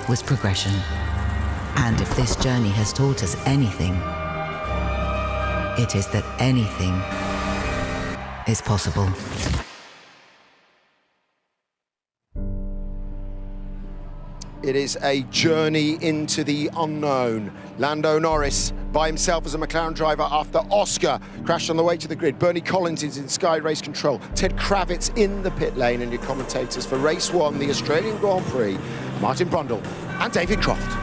was progression. And if this journey has taught us anything, it is that anything is possible. It is a journey into the unknown. Lando Norris by himself as a McLaren driver after Oscar crashed on the way to the grid. Bernie Collins is in Sky Race Control. Ted Kravitz in the pit lane, and your commentators for Race 1, the Australian Grand Prix, Martin Brundle and David Croft.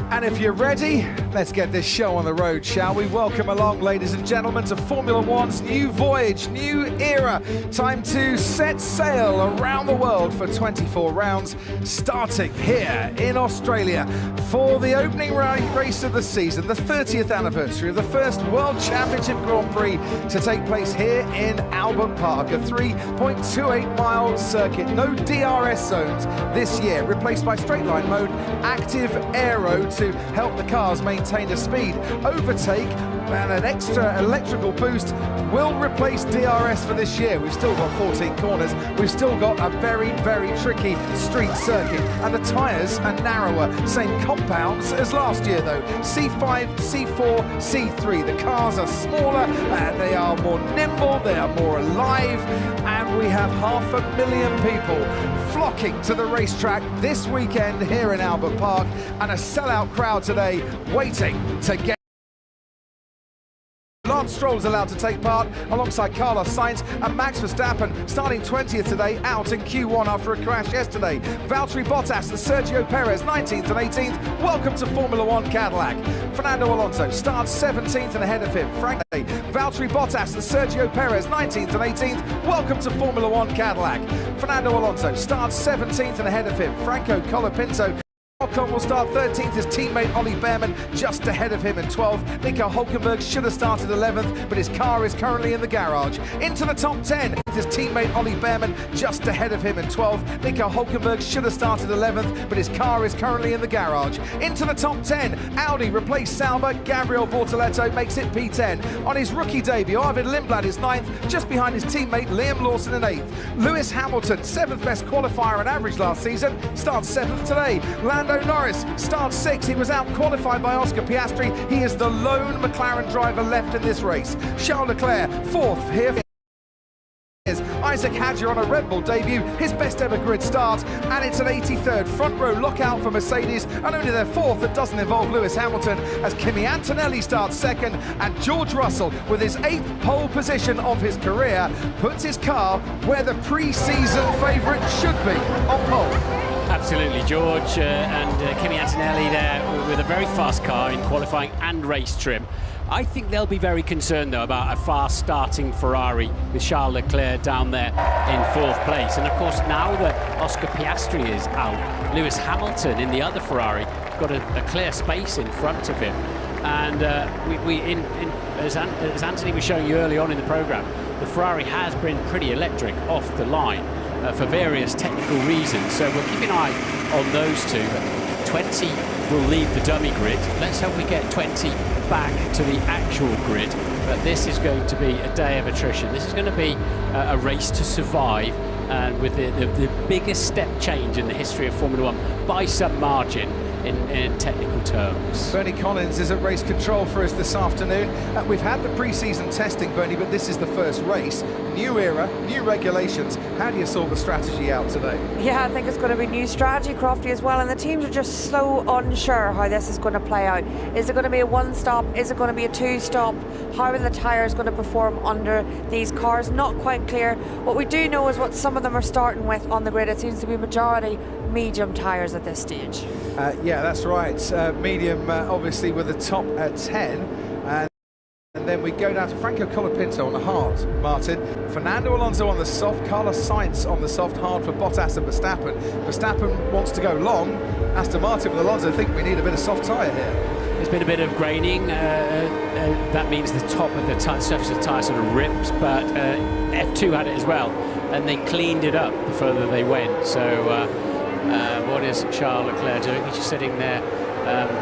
And if you're ready, let's get this show on the road, shall we? Welcome along, ladies and gentlemen, to Formula One's new voyage, new era. Time to set sail around the world for 24 rounds, starting here in Australia for the opening race of the season, the 30th anniversary of the first World Championship Grand Prix to take place here in Albert Park, a 3.28-mile circuit. No DRS zones this year, replaced by straight line mode, active aero to help the cars maintain a speed. Overtake and an extra electrical boost will replace DRS for this year. We've still got 14 corners. We've still got a very, very tricky street circuit. And the tyres are narrower. Same compounds as last year, though. C5, C4, C3. The cars are smaller, they are more nimble, they are more alive, and we have 500,000 people flocking to the racetrack this weekend here in Albert Park, and a sellout crowd today waiting to get. Lance Stroll's allowed to take part alongside Carlos Sainz and Max Verstappen, starting 20th today, out in Q1 after a crash yesterday. Valtteri Bottas and Sergio Perez, 19th and 18th. Welcome to Formula One Cadillac. Fernando Alonso starts 17th and ahead of him. Valtteri Bottas and Sergio Perez, 19th and 18th. Welcome to Formula One Cadillac. Fernando Alonso starts 17th and ahead of him. Franco Colapinto Ocon will start 13th, his teammate Ollie Behrman just ahead of him in 12th. Nico Hulkenberg should have started 11th, but his car is currently in the garage. Into the top 10, his teammate Ollie Behrman just ahead of him in 12th. Nico Hulkenberg should have started 11th, but his car is currently in the garage. Into the top 10, Audi replaced Sauber. Gabriel Bortoletto makes it P10. On his rookie debut, Arvid Lindblad is 9th, just behind his teammate Liam Lawson in 8th. Lewis Hamilton, 7th best qualifier on average last season, starts 7th today. Lando Norris starts 6th. He was out-qualified by Oscar Piastri. He is the lone McLaren driver left in this race. Charles Leclerc, 4th here. Isaac Hadjar on a Red Bull debut, his best ever grid start, and it's an 83rd front row lockout for Mercedes, and only their 4th that doesn't involve Lewis Hamilton, as Kimi Antonelli starts 2nd, and George Russell, with his 8th pole position of his career, puts his car where the pre-season favourite should be, on pole. Absolutely, George, and Kimi Antonelli there with a very fast car in qualifying and race trim. I think they'll be very concerned, though, about a fast-starting Ferrari with Charles Leclerc down there in 4th place. And, of course, now that Oscar Piastri is out, Lewis Hamilton in the other Ferrari got a clear space in front of him. And as Anthony was showing you early on in the programme, the Ferrari has been pretty electric off the line for various technical reasons. So we'll keep an eye on those two. 20 will leave the dummy grid. Let's hope we get 20 back to the actual grid. But this is going to be a day of attrition. This is going to be a race to survive, and with the biggest step change in the history of Formula One by some margin. in technical terms. Bernie Collins is at race control for us this afternoon. We've had the pre-season testing, Bernie, but this is the first race. New era, new regulations. How do you sort the strategy out today? Yeah, I think it's going to be new strategy, Crofty, as well, and the teams are just so unsure how this is going to play out. Is it going to be a one-stop? Is it going to be a two-stop? How are the tyres going to perform under these cars? Not quite clear. What we do know is what some of them are starting with on the grid. It seems to be majority medium tyres at this stage. Yeah, that's right. Medium, obviously, with the top 10. And then we go down to Franco Colapinto on the hard, Martin. Fernando Alonso on the soft, Carlos Sainz on the soft, hard for Bottas and Verstappen. Verstappen wants to go long. Aston Martin with Alonso think we need a bit of soft tyre here. There's been a bit of graining. That means the top of the surface of the tyre sort of rips, but F2 had it as well, and they cleaned it up the further they went. So what is Charles Leclerc doing? He's just sitting there,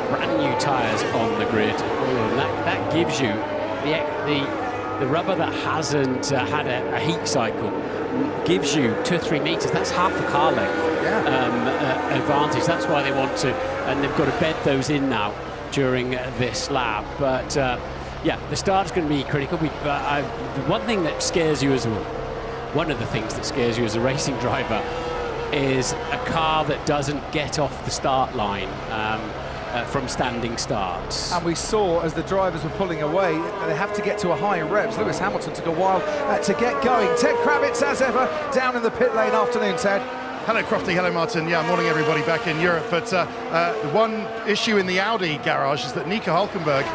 brand new tyres on the grid. And that gives you the rubber that hasn't had a heat cycle, gives you 2 or 3 meters. That's half a car length advantage. That's why they want to, and they've got to bed those in now during this lap. But yeah, the start's going to be critical. The one thing that scares you one of the things that scares you as a racing driver is a car that doesn't get off the start line from standing starts. And we saw as the drivers were pulling away, they have to get to a higher revs. Lewis Hamilton took a while to get going. Ted Kravitz, as ever, down in the pit lane. Afternoon, Ted. Hello, Crofty. Hello, Martin. Yeah, morning, everybody back in Europe. But the one issue in the Audi garage is that Nico Hülkenberg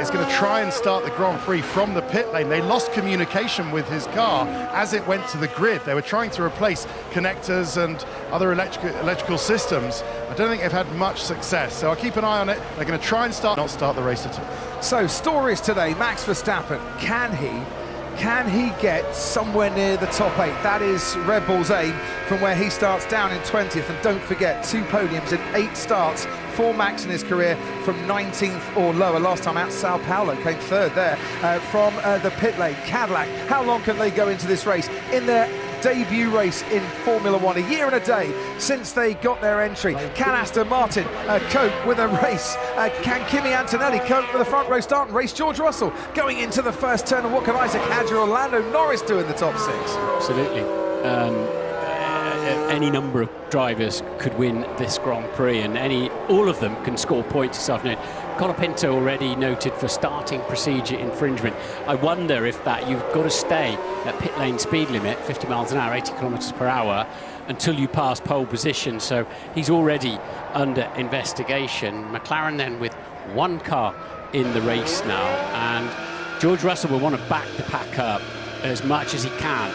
is going to try and start the Grand Prix from the pit lane. They lost communication with his car as it went to the grid. They were trying to replace connectors and other electrical systems. I don't think they've had much success, so I'll keep an eye on it. They're going to try and not start the race at all. So, stories today. Max Verstappen, can he get somewhere near the top 8? That is Red Bull's aim from where he starts down in 20th. And don't forget, 2 podiums in 8 starts for Max in his career from 19th or lower. Last time out, Sao Paulo came 3rd there from the pit lane. Cadillac, how long can they go into this race? In their debut race in Formula One, a year and a day since they got their entry. Can Aston Martin cope with a race? Can Kimi Antonelli cope with a front row start and race George Russell going into the first turn? And what can Isaac Hadjar or Lando Norris do in the top 6? Absolutely. Any number of drivers could win this Grand Prix, and all of them can score points this afternoon. Colapinto already noted for starting procedure infringement. I wonder if you've got to stay at pit lane speed limit, 50 miles an hour, 80 kilometers per hour, until you pass pole position. So he's already under investigation. McLaren then with 1 car in the race now, and George Russell will want to back the pack up as much as he can,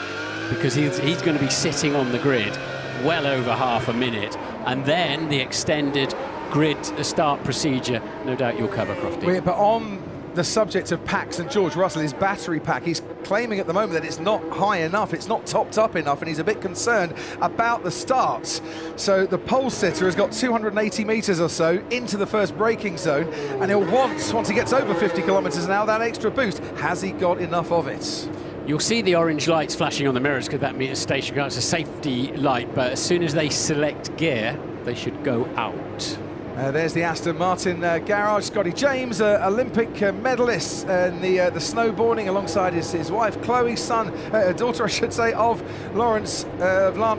because he's going to be sitting on the grid well over half a minute, and then the extended grid start procedure, no doubt you'll cover, Crofty. But on the subject of packs and George Russell, his battery pack, he's claiming at the moment that it's not high enough, it's not topped up enough, and he's a bit concerned about the starts. So the pole sitter has got 280 metres or so into the first braking zone, and he'll once he gets over 50 kilometres an hour, that extra boost. Has he got enough of it? You'll see the orange lights flashing on the mirrors because that means station car. It's a safety light, but as soon as they select gear, they should go out. There's the Aston Martin garage. Scotty James, Olympic medalist in the snowboarding, alongside his wife Chloe, daughter I should say, of Lance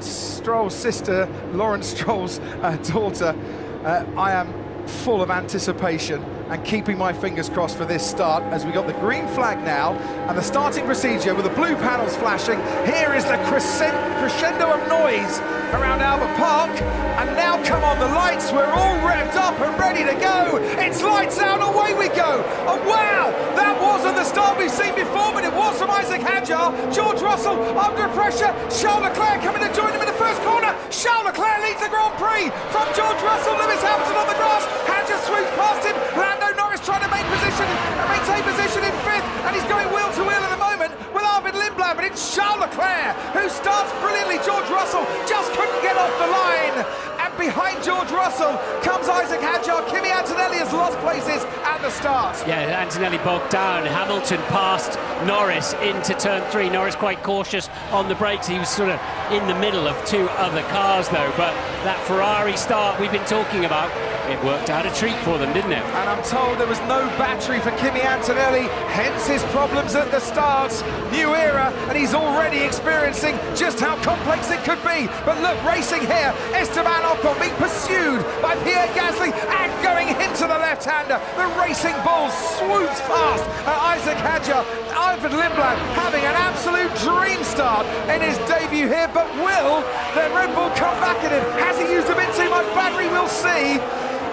Stroll's sister, Lawrence Stroll's daughter. I am full of anticipation and keeping my fingers crossed for this start, as we got the green flag now and the starting procedure with the blue panels flashing. Here is the crescendo of noise around Albert Park, and now come on the lights. We're all revved up and ready to go. It's lights out, away we go. Oh wow, that wasn't the start we've seen before, but it was from Isaac Hadjar. George Russell under pressure. Charles Leclerc coming to join him in the first corner. Charles Leclerc leads the Grand Prix from George Russell. Lewis Hamilton on the grass. Hadjar swoops past him. Lando Norris trying to maintain position in 5th, and he's going wheel to wheel at the moment with Arvid Lindblad, but it's Charles Leclerc who starts brilliantly. George Russell just couldn't get off the line, and behind George Russell comes Isaac Hadjar. Kimi Antonelli has lost places at the start. Yeah, Antonelli bogged down. Hamilton passed Norris into turn 3. Norris quite cautious on the brakes. He was sort of in the middle of 2 other cars though, but that Ferrari start we've been talking about it worked out a treat for them, didn't it? And I'm told there was no battery for Kimi Antonelli, hence his problems at the start. New era, and he's already experiencing just how complex it could be. But look, racing here, Esteban Ocon being pursued by Pierre Gasly and going into the left-hander. The Racing Bull swoops past Isaac Hadjar. Ivan Lindblad having an absolute dream start in his debut here, but will the Red Bull come back at him? Has he used a bit too much battery? We'll see.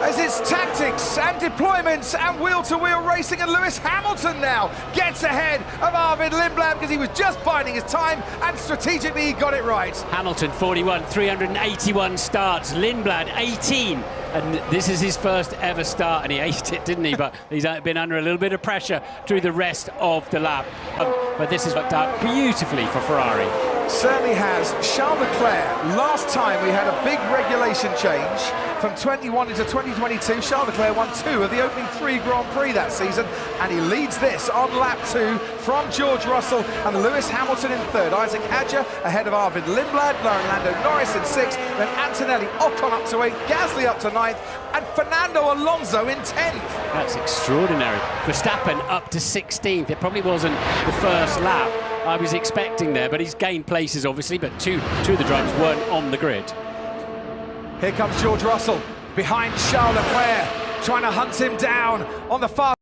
As it's tactics and deployments and wheel-to-wheel racing, and Lewis Hamilton now gets ahead of Arvid Lindblad because he was just biding his time and strategically he got it right. Hamilton 41, 381 starts, Lindblad 18, and this is his first ever start, and he aced it, didn't he? But he's been under a little bit of pressure through the rest of the lap. But this has worked out beautifully for Ferrari. Certainly has. Charles Leclerc, last time we had a big regulation change from 21 into 2022, Charles Leclerc won 2 of the opening 3 Grand Prix that season, and he leads this on lap 2 from George Russell and Lewis Hamilton in 3rd. Isaac Hadjar ahead of Arvid Lindblad, Lando Norris in 6th, then Antonelli, Ocon up to 8th, Gasly up to 9th, and Fernando Alonso in 10th. That's extraordinary. Verstappen up to 16th. It probably wasn't the first lap I was expecting there, but he's gained places obviously, but two of the drivers weren't on the grid. Here comes George Russell behind Charles Leclerc, trying to hunt him down on the far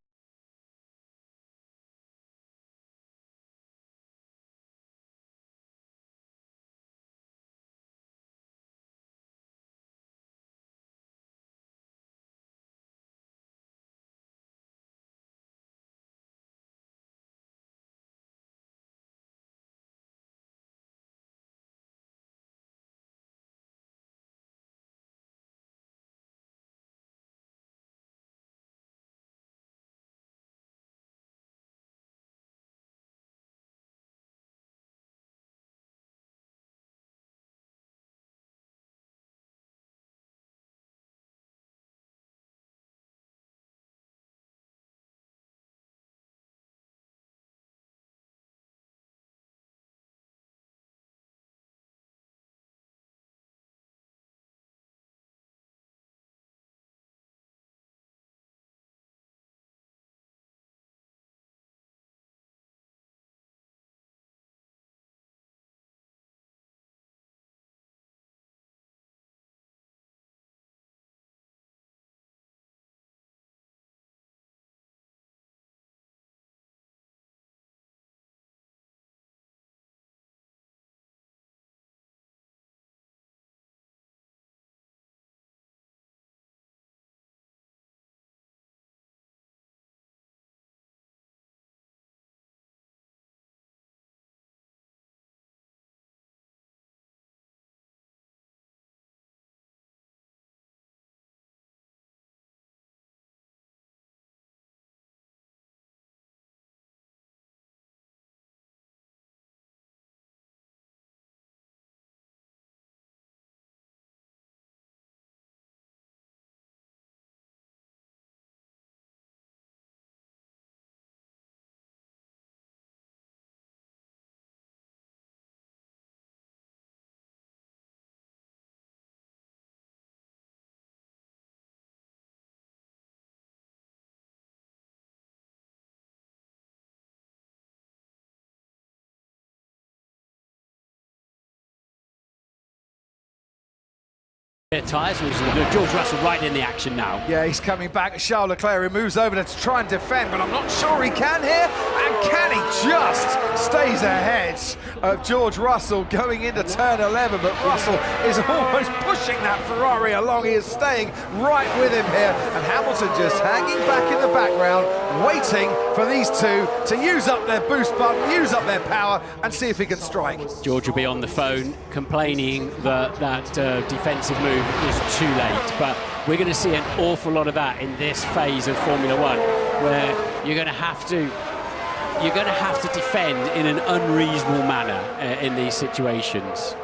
Tyres was good. George Russell right in the action now. Yeah, he's coming back. Charles Leclerc, who moves over to try and defend, but I'm not sure he can here. And can he just stays ahead of George Russell going into turn 11, but Russell is almost pushing that Ferrari along. He is staying right with him here, and Hamilton just hanging back in the background, waiting for these two to use up their boost button, use up their power, and see if he can strike. George will be on the phone complaining that defensive move was too late, but we're going to see an awful lot of that in this phase of Formula One, where you're going to have to defend in an unreasonable manner in these situations.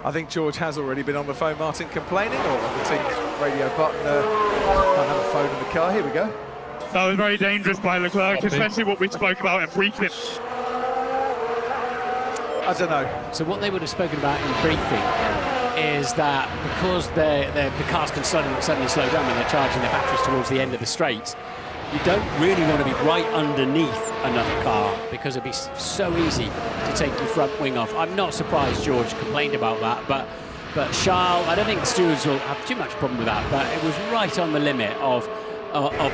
I think George has already been on the phone, Martin, complaining, or the team's radio button. I have a phone in the car. Here we go. That was very dangerous by Leclerc, especially what we spoke about in briefing. I don't know. So what they would have spoken about in briefing is that because the cars can suddenly slow down when they're charging their batteries towards the end of the straight, you don't really want to be right underneath another car because it'd be so easy to take your front wing off. I'm not surprised George complained about that, but Charles, I don't think the stewards will have too much problem with that, but it was right on the limit of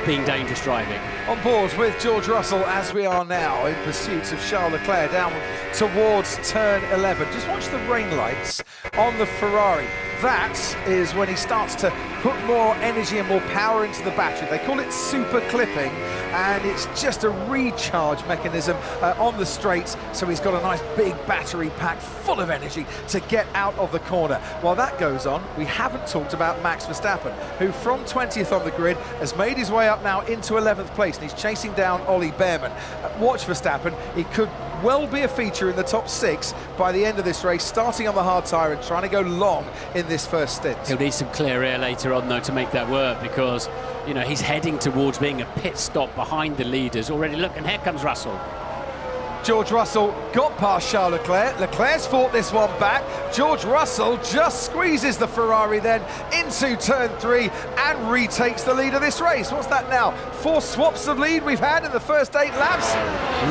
being dangerous driving. On board with George Russell as we are now in pursuit of Charles Leclerc down towards turn 11. Just watch the rain lights on the Ferrari. That is when he starts to put more energy and more power into the battery. They call it super clipping, and it's just a recharge mechanism on the straights, so he's got a nice big battery pack full of energy to get out of the corner. While that goes on, we haven't talked about Max Verstappen, who from 20th on the grid has made his way up now into 11th place, and he's chasing down Ollie Behrman. Watch Verstappen, he could well be a feature in the top 6 by the end of this race, starting on the hard tyre and trying to go long in this first stint. He'll need some clear air later on though to make that work, because you know he's heading towards being a pit stop behind the leaders already. Look, and here comes Russell. George Russell got past Charles Leclerc. Leclerc's fought this one back. George Russell just squeezes the Ferrari then into turn 3 and retakes the lead of this race. What's that now? 4 swaps of lead we've had in the first 8 laps.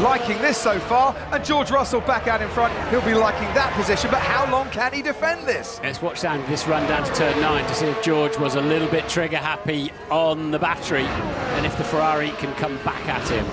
Liking this so far, and George Russell back out in front. He'll be liking that position, but how long can he defend this? Let's watch this run down to turn 9 to see if George was a little bit trigger happy on the battery and if the Ferrari can come back at him.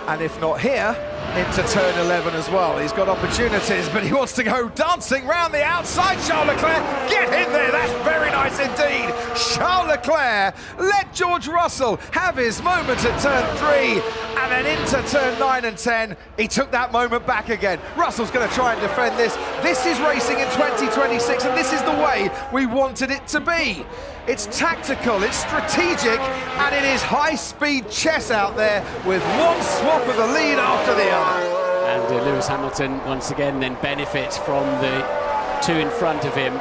And if not here, into turn 11 as well. He's got opportunities, but he wants to go dancing round the outside. Charles Leclerc, get in there, that's very nice indeed. Charles Leclerc let George Russell have his moment at turn 3, and then into turn 9 and 10, he took that moment back again. Russell's going to try and defend this. This is racing in 2026, and this is the way we wanted it to be. It's tactical, it's strategic, and it is high-speed chess out there with one swap of the lead after the other. And Lewis Hamilton once again then benefits from the 2 in front of him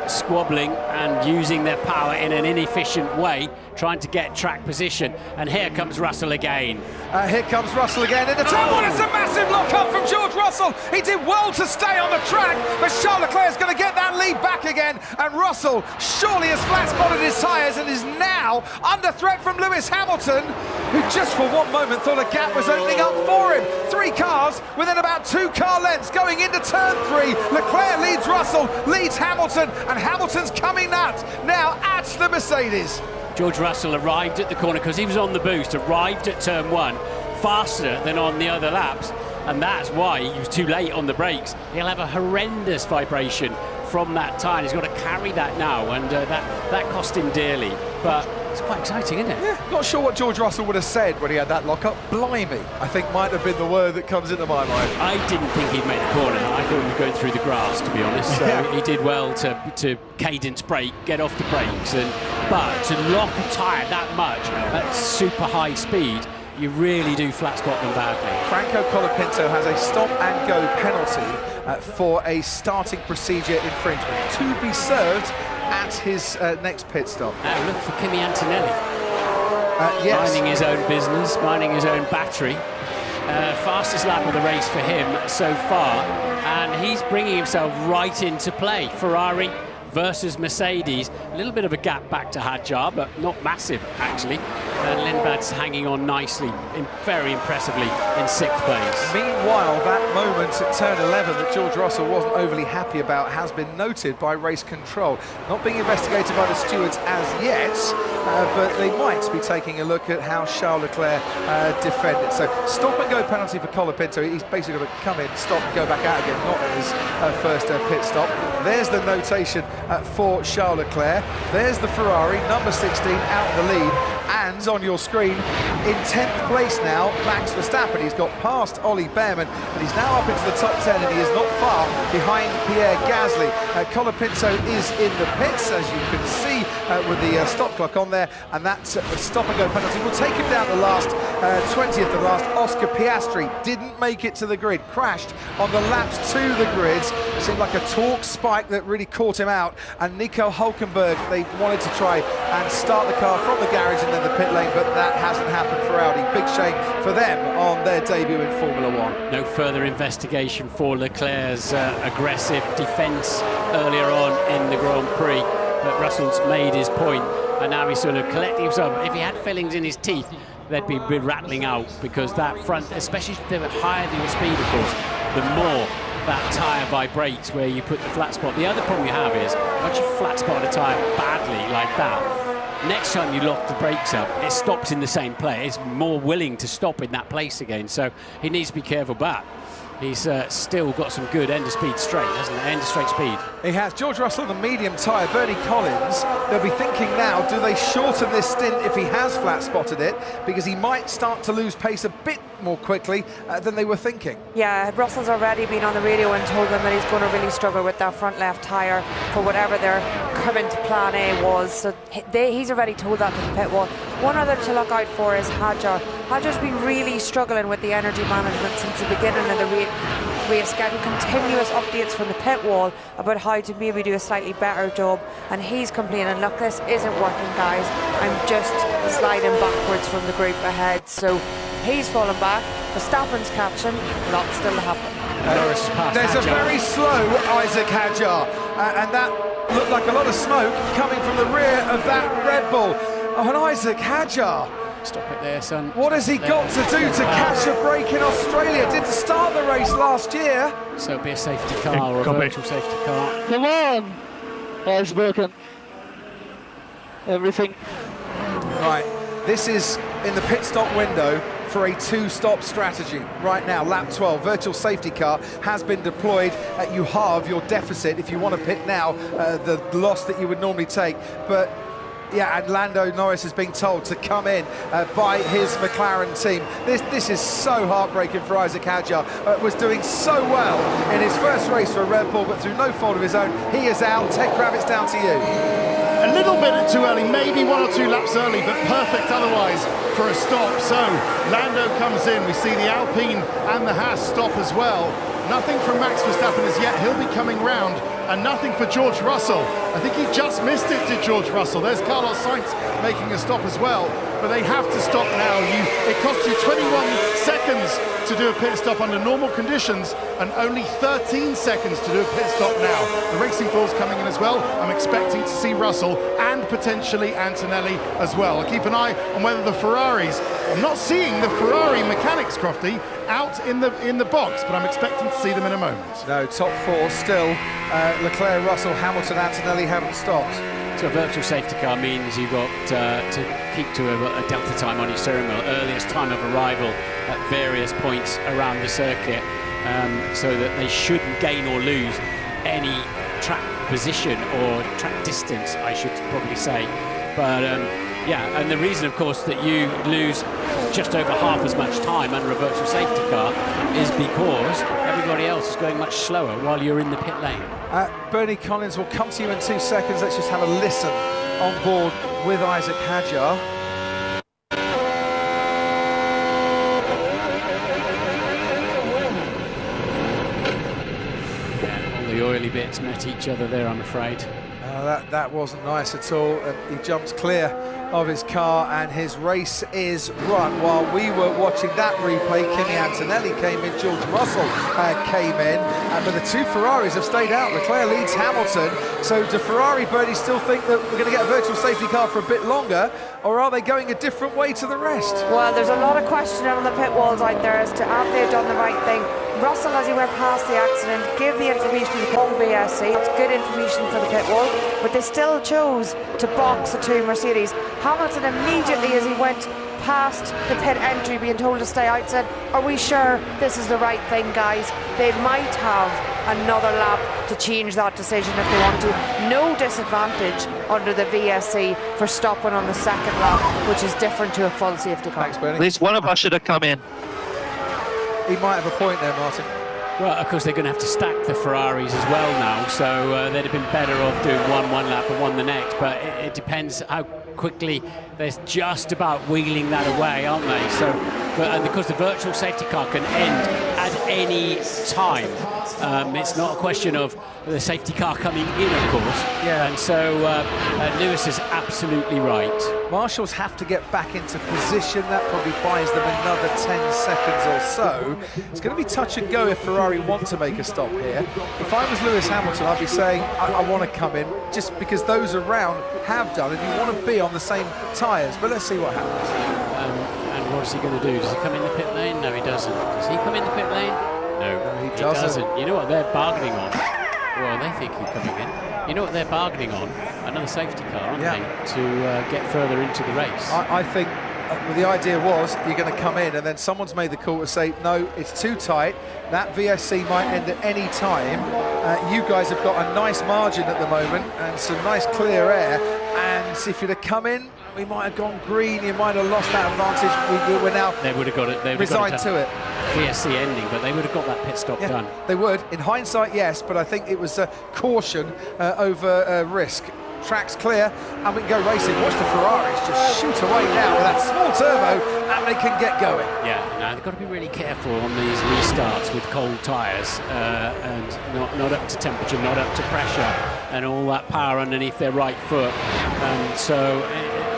squabbling and using their power in an inefficient way, trying to get track position. And here comes Russell again. Here comes Russell again in the turn 1. It's a massive lock-up from George Russell. He did well to stay on the track, but Charles Leclerc is going to get that lead back again. And Russell surely has flat-spotted his tyres and is now under threat from Lewis Hamilton, who just for one moment thought a gap was opening up for him. 3 cars within about 2 car lengths going into turn 3. Leclerc leads Russell, leads Hamilton, and Hamilton's coming out now at the Mercedes. George Russell arrived at the corner because he was on the boost, arrived at turn 1 faster than on the other laps, and that's why he was too late on the brakes. He'll have a horrendous vibration from that tyre. He's got to carry that now, and that cost him dearly. But it's quite exciting, isn't it? Yeah, not sure what George Russell would have said when he had that lock-up. Blimey, I think might have been the word that comes into my mind. I didn't think he'd made a corner. I thought he was going through the grass, to be honest. So he did well to cadence brake, get off the brakes, but to lock a tyre that much at super high speed, you really do flat spot them badly. Franco Colapinto has a stop-and-go penalty for a starting procedure infringement to be served at his next pit stop. Look for Kimi Antonelli. Yes. Minding his own business, minding his own battery. Fastest lap of the race for him so far, and he's bringing himself right into play. Ferrari versus Mercedes, a little bit of a gap back to Hadjar, but not massive actually. And Lindblad's hanging on nicely, very impressively in 6th place. Meanwhile, that moment at turn 11 that George Russell wasn't overly happy about has been noted by race control. Not being investigated by the stewards as yet, but they might be taking a look at how Charles Leclerc defended. So stop and go penalty for Colapinto. He's basically going to come in, stop and go back out again, not his first pit stop. There's the notation for Charles Leclerc. There's the Ferrari, number 16, out in the lead. And on your screen, in 10th place now, Max Verstappen. He's got past Ollie Behrman, and he's now up into the top 10, and he is not far behind Pierre Gasly. Colapinto is in the pits, as you can see, with the stop clock on there, and that stop-and-go penalty will take him down to last. 20th and last. Oscar Piastri didn't make it to the grid, crashed on the laps to the grids. Seemed like a torque spike that really caught him out. And Nico Hülkenberg, they wanted to try and start the car from the garage and then the pit lane, but that hasn't happened for Audi. Big shame for them on their debut in Formula One. No further investigation for Leclerc's aggressive defence earlier on in the Grand Prix. But Russell's made his point, and now he's sort of collecting himself. If he had fillings in his teeth, they'd be rattling out, because that front, especially the higher your speed, of course, the more that tyre vibrates where you put the flat spot. The other problem you have is, once you flat spot a tyre badly like that, next time you lock the brakes up, it stops in the same place. It's more willing to stop in that place again. So he needs to be careful, but he's still got some good end of speed straight, hasn't he? End of straight speed. He has. George Russell, the medium tyre. Bernie Collins, they'll be thinking now, do they shorten this stint if he has flat spotted it? Because he might start to lose pace a bit more quickly than they were thinking. Yeah, Russell's already been on the radio and told them that he's going to really struggle with that front left tyre for whatever their current plan A was. So he's already told that to the pit wall. One other to look out for is Hadjar. Hadjar's been really struggling with the energy management since the beginning of the race, getting continuous updates from the pit wall about how to maybe do a slightly better job, and he's complaining, look, this isn't working, guys, I'm just sliding backwards from the group ahead. So he's fallen back, Verstappen's catching, lots still to happen. There's a very slow Isaac Hadjar, and that looked like a lot of smoke coming from the rear of that Red Bull. Oh, and Isaac Hadjar, stop it there, son. What has he got to do to catch a break in Australia? Didn't start the race last year. So it'll be a safety car or a virtual safety car. Come on! It's broken. Everything. Right, this is in the pit stop window for a two-stop strategy. Right now, lap 12, virtual safety car has been deployed. You halve your deficit if you want to pit now, the loss that you would normally take. But yeah, and Lando Norris is being told to come in by his McLaren team. This is so heartbreaking for Isaac Hadjar. Was doing so well in his first race for Red Bull, but through no fault of his own, he is out. Ted Kravitz, down to you. A little bit too early, maybe 1 or 2 laps early, but perfect otherwise for a stop. So Lando comes in, we see the Alpine and the Haas stop as well. Nothing from Max Verstappen as yet, he'll be coming round, and nothing for George Russell. I think he just missed it to George Russell. There's Carlos Sainz making a stop as well, but they have to stop now. It costs you 21 seconds to do a pit stop under normal conditions, and only 13 seconds to do a pit stop now. The Racing Bull's coming in as well. I'm expecting to see Russell and potentially Antonelli as well. I'll keep an eye on whether the Ferraris, I'm not seeing the Ferrari mechanics, Crofty, out in the box, but I'm expecting to see them in a moment. No, top 4 still. Leclerc, Russell, Hamilton, Antonelli haven't stopped. So a virtual safety car means you've got to keep to a delta time on your steering wheel, earliest time of arrival at various points around the circuit, so that they shouldn't gain or lose any track position or track distance, I should probably say. But yeah, and the reason, of course, that you lose just over half as much time under a virtual safety car is because everybody else is going much slower while you're in the pit lane. Bernie Collins will come to you in 2 seconds. Let's just have a listen on board with Isaac Hadjar. Yeah, all the oily bits met each other there, I'm afraid. That wasn't nice at all. He jumps clear of his car and his race is run. While we were watching that replay, Kimi Antonelli came in, George Russell came in, but the 2 Ferraris have stayed out. Leclerc leads Hamilton. So do Ferrari, Bernie, still think that we're going to get a virtual safety car for a bit longer, or are they going a different way to the rest? Well, there's a lot of questioning on the pit walls out there as to have they done the right thing. Russell, as he went past the accident, gave the information to the home VSC. It's good information for the pit wall, but they still chose to box the 2 Mercedes. Hamilton immediately, as he went past the pit entry, being told to stay out, said, are we sure this is the right thing, guys? They might have another lap to change that decision if they want to. No disadvantage under the VSC for stopping on the 2nd lap, which is different to a full safety car. Thanks, Bernie. At least one of us should have come in. He might have a point there, Martin. Well, of course, they're going to have to stack the Ferraris as well now, so they'd have been better off doing one lap and one the next, but it depends how quickly they're just about wheeling that away, aren't they? So, and because the virtual safety car can end at any time, it's not a question of the safety car coming in, of course. Yeah. And so Lewis is absolutely right. Marshals have to get back into position. That probably buys them another 10 seconds or so. It's going to be touch and go if Ferrari want to make a stop here. If I was Lewis Hamilton, I'd be saying, I want to come in, just because those around have done, and you want to be on the same tyres. But let's see what happens. And what's he going to do? Does he come in the pit lane? No, he doesn't. Does he come in the pit lane? No, he doesn't. You know what they're bargaining on? Well, they think he's coming in. You know what they're bargaining on? Another safety car, aren't they? To get further into the race. I think the idea was you're going to come in and then someone's made the call to say, no, it's too tight. That VSC might end at any time. You guys have got a nice margin at the moment and some nice clear air. And if you'd have come in, we might have gone green. You might have lost that advantage. We're now they would have got it. They would resigned have to it. VSC ending, but they would have got that pit stop done. They would. In hindsight, yes, but I think it was caution over risk. Track's clear, and we can go racing. Watch the Ferraris just shoot away now with that small turbo, and they can get going. Yeah, no, they've got to be really careful on these restarts with cold tyres and not up to temperature, not up to pressure, and all that power underneath their right foot. So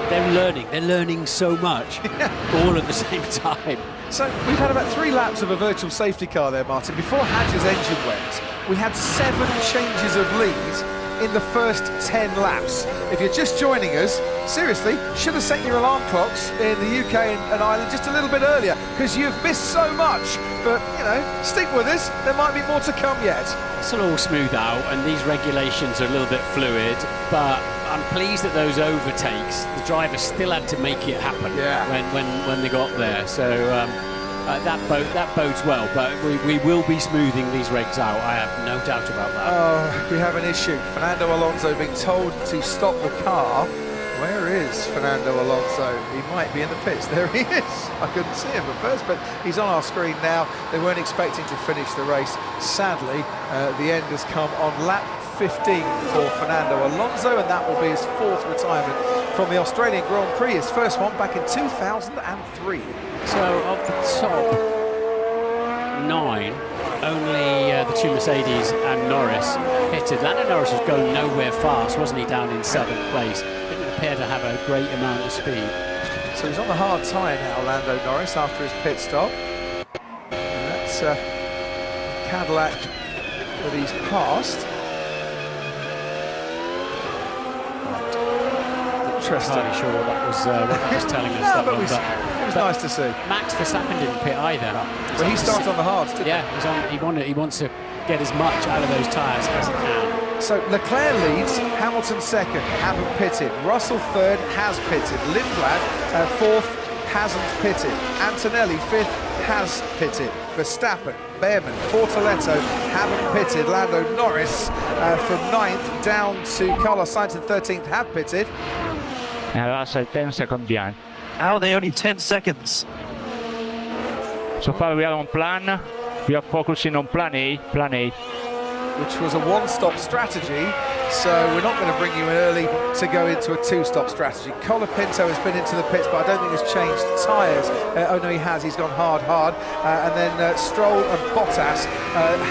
they're learning so much, all at the same time. So we've had about 3 laps of a virtual safety car there, Martin. Before Hadger's engine went, we had 7 changes of lead in the first 10 laps. If you're just joining us, seriously, should have set your alarm clocks in the UK and Ireland just a little bit earlier, because you've missed so much. But, you know, stick with us, there might be more to come yet. This will all smooth out, and these regulations are a little bit fluid, but I'm pleased that those overtakes, the drivers still had to make it happen when they got there. So that bodes well, but we will be smoothing these regs out. I have no doubt about that. Oh, we have an issue. Fernando Alonso being told to stop the car. Where is Fernando Alonso? He might be in the pits. There he is. I couldn't see him at first, but he's on our screen now. They weren't expecting to finish the race. Sadly, the end has come on lap 15 for Fernando Alonso, and that will be his 4th retirement from the Australian Grand Prix, his first one back in 2003. So of the top 9, only the 2 Mercedes and Norris pitted. Lando Norris was going nowhere fast, wasn't he, down in 7th place? Didn't appear to have a great amount of speed. So he's on the hard tyre now, Lando Norris, after his pit stop. And that's Cadillac that he's passed. Interesting. I'm not sure what that was telling us. No, but it was nice to see. Max Verstappen didn't pit either. But he started on the hards, didn't he? Yeah, he wants to get as much out of those tyres as he can. So Leclerc leads, Hamilton 2nd, haven't pitted. Russell 3rd, has pitted. Lindblad 4th, hasn't pitted. Antonelli 5th, has pitted. Verstappen, Behrman, Bortoletto haven't pitted. Lando Norris from 9th down to Carlos Sainz in 13th have pitted. And Russell 10 seconds behind. How are they only 10 seconds? So far we are on plan. We are focusing on plan A. Which was a 1-stop strategy, so we're not going to bring you in early to go into a 2-stop strategy. Colapinto has been into the pits, but I don't think has changed tyres. Oh no, he has. He's gone hard. And then Stroll and Bottas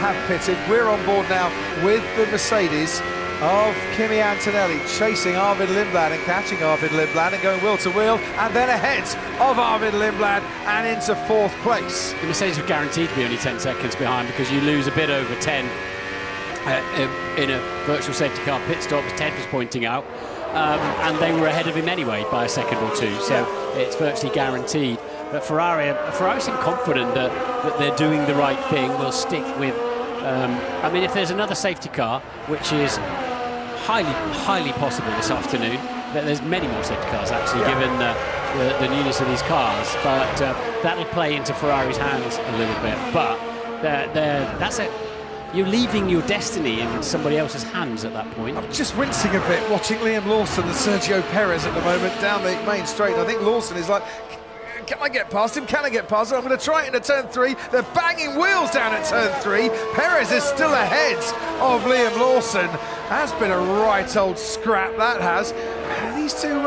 have pitted. We're on board now with the Mercedes of Kimi Antonelli, chasing Arvid Lindblad and catching Arvid Lindblad and going wheel to wheel, and then ahead of Arvid Lindblad and into 4th place. The Mercedes were guaranteed to be only 10 seconds behind, because you lose a bit over 10 in a virtual safety car pit stop, as Ted was pointing out, and they were ahead of him anyway by a second or 2, so it's virtually guaranteed. But Ferrari seem confident that they're doing the right thing. We'll stick with I mean, if there's another safety car, which is highly possible this afternoon, that there's many more safety cars actually, given the newness of these cars, but that'll play into Ferrari's hands a little bit. But you're leaving your destiny in somebody else's hands at that point. I'm just wincing a bit watching Liam Lawson and Sergio Perez at the moment down the main straight. I think Lawson is like, Can I get past him? Can I get past him? I'm going to try it into turn 3. They're banging wheels down at turn 3. Perez is still ahead of Liam Lawson. That's been a right old scrap, that has. These two,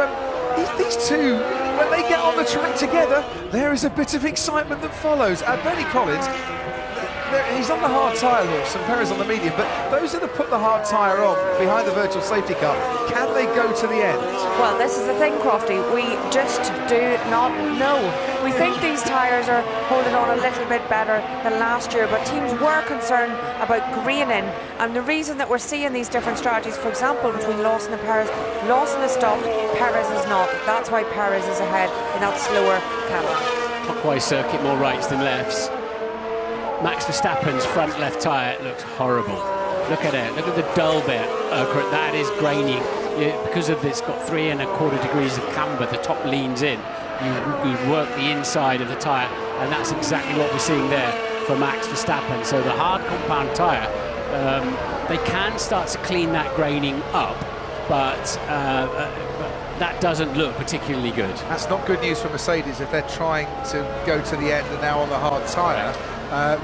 when they get on the track together, there is a bit of excitement that follows. Bernie Collins, he's on the hard tyre horse and Perez on the medium, but those that have put the hard tyre on behind the virtual safety car, can they go to the end? Well, this is the thing, Crofty, we just do not know. We think these tyres are holding on a little bit better than last year, but teams were concerned about greening, and the reason that we're seeing these different strategies, for example, between Lawson and Perez, Lawson has stopped, Perez is not. That's why Perez is ahead in that slower Cadillac. Clockwise circuit, more rights than lefts. Max Verstappen's front left tyre looks horrible. Look at it, look at the dull bit. That is graining. Because of this, got 3¼ degrees of camber, the top leans in. You work the inside of the tyre, and that's exactly what we're seeing there for Max Verstappen. So the hard compound tyre, they can start to clean that graining up, but that doesn't look particularly good. That's not good news for Mercedes if they're trying to go to the end and now on the hard tyre.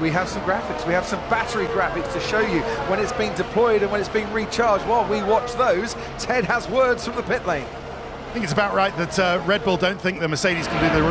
We have some graphics, we have some battery graphics to show you when it's being deployed and when it's being recharged. While we watch those, Ted has words from the pit lane. I think it's about right that Red Bull don't think that Mercedes can do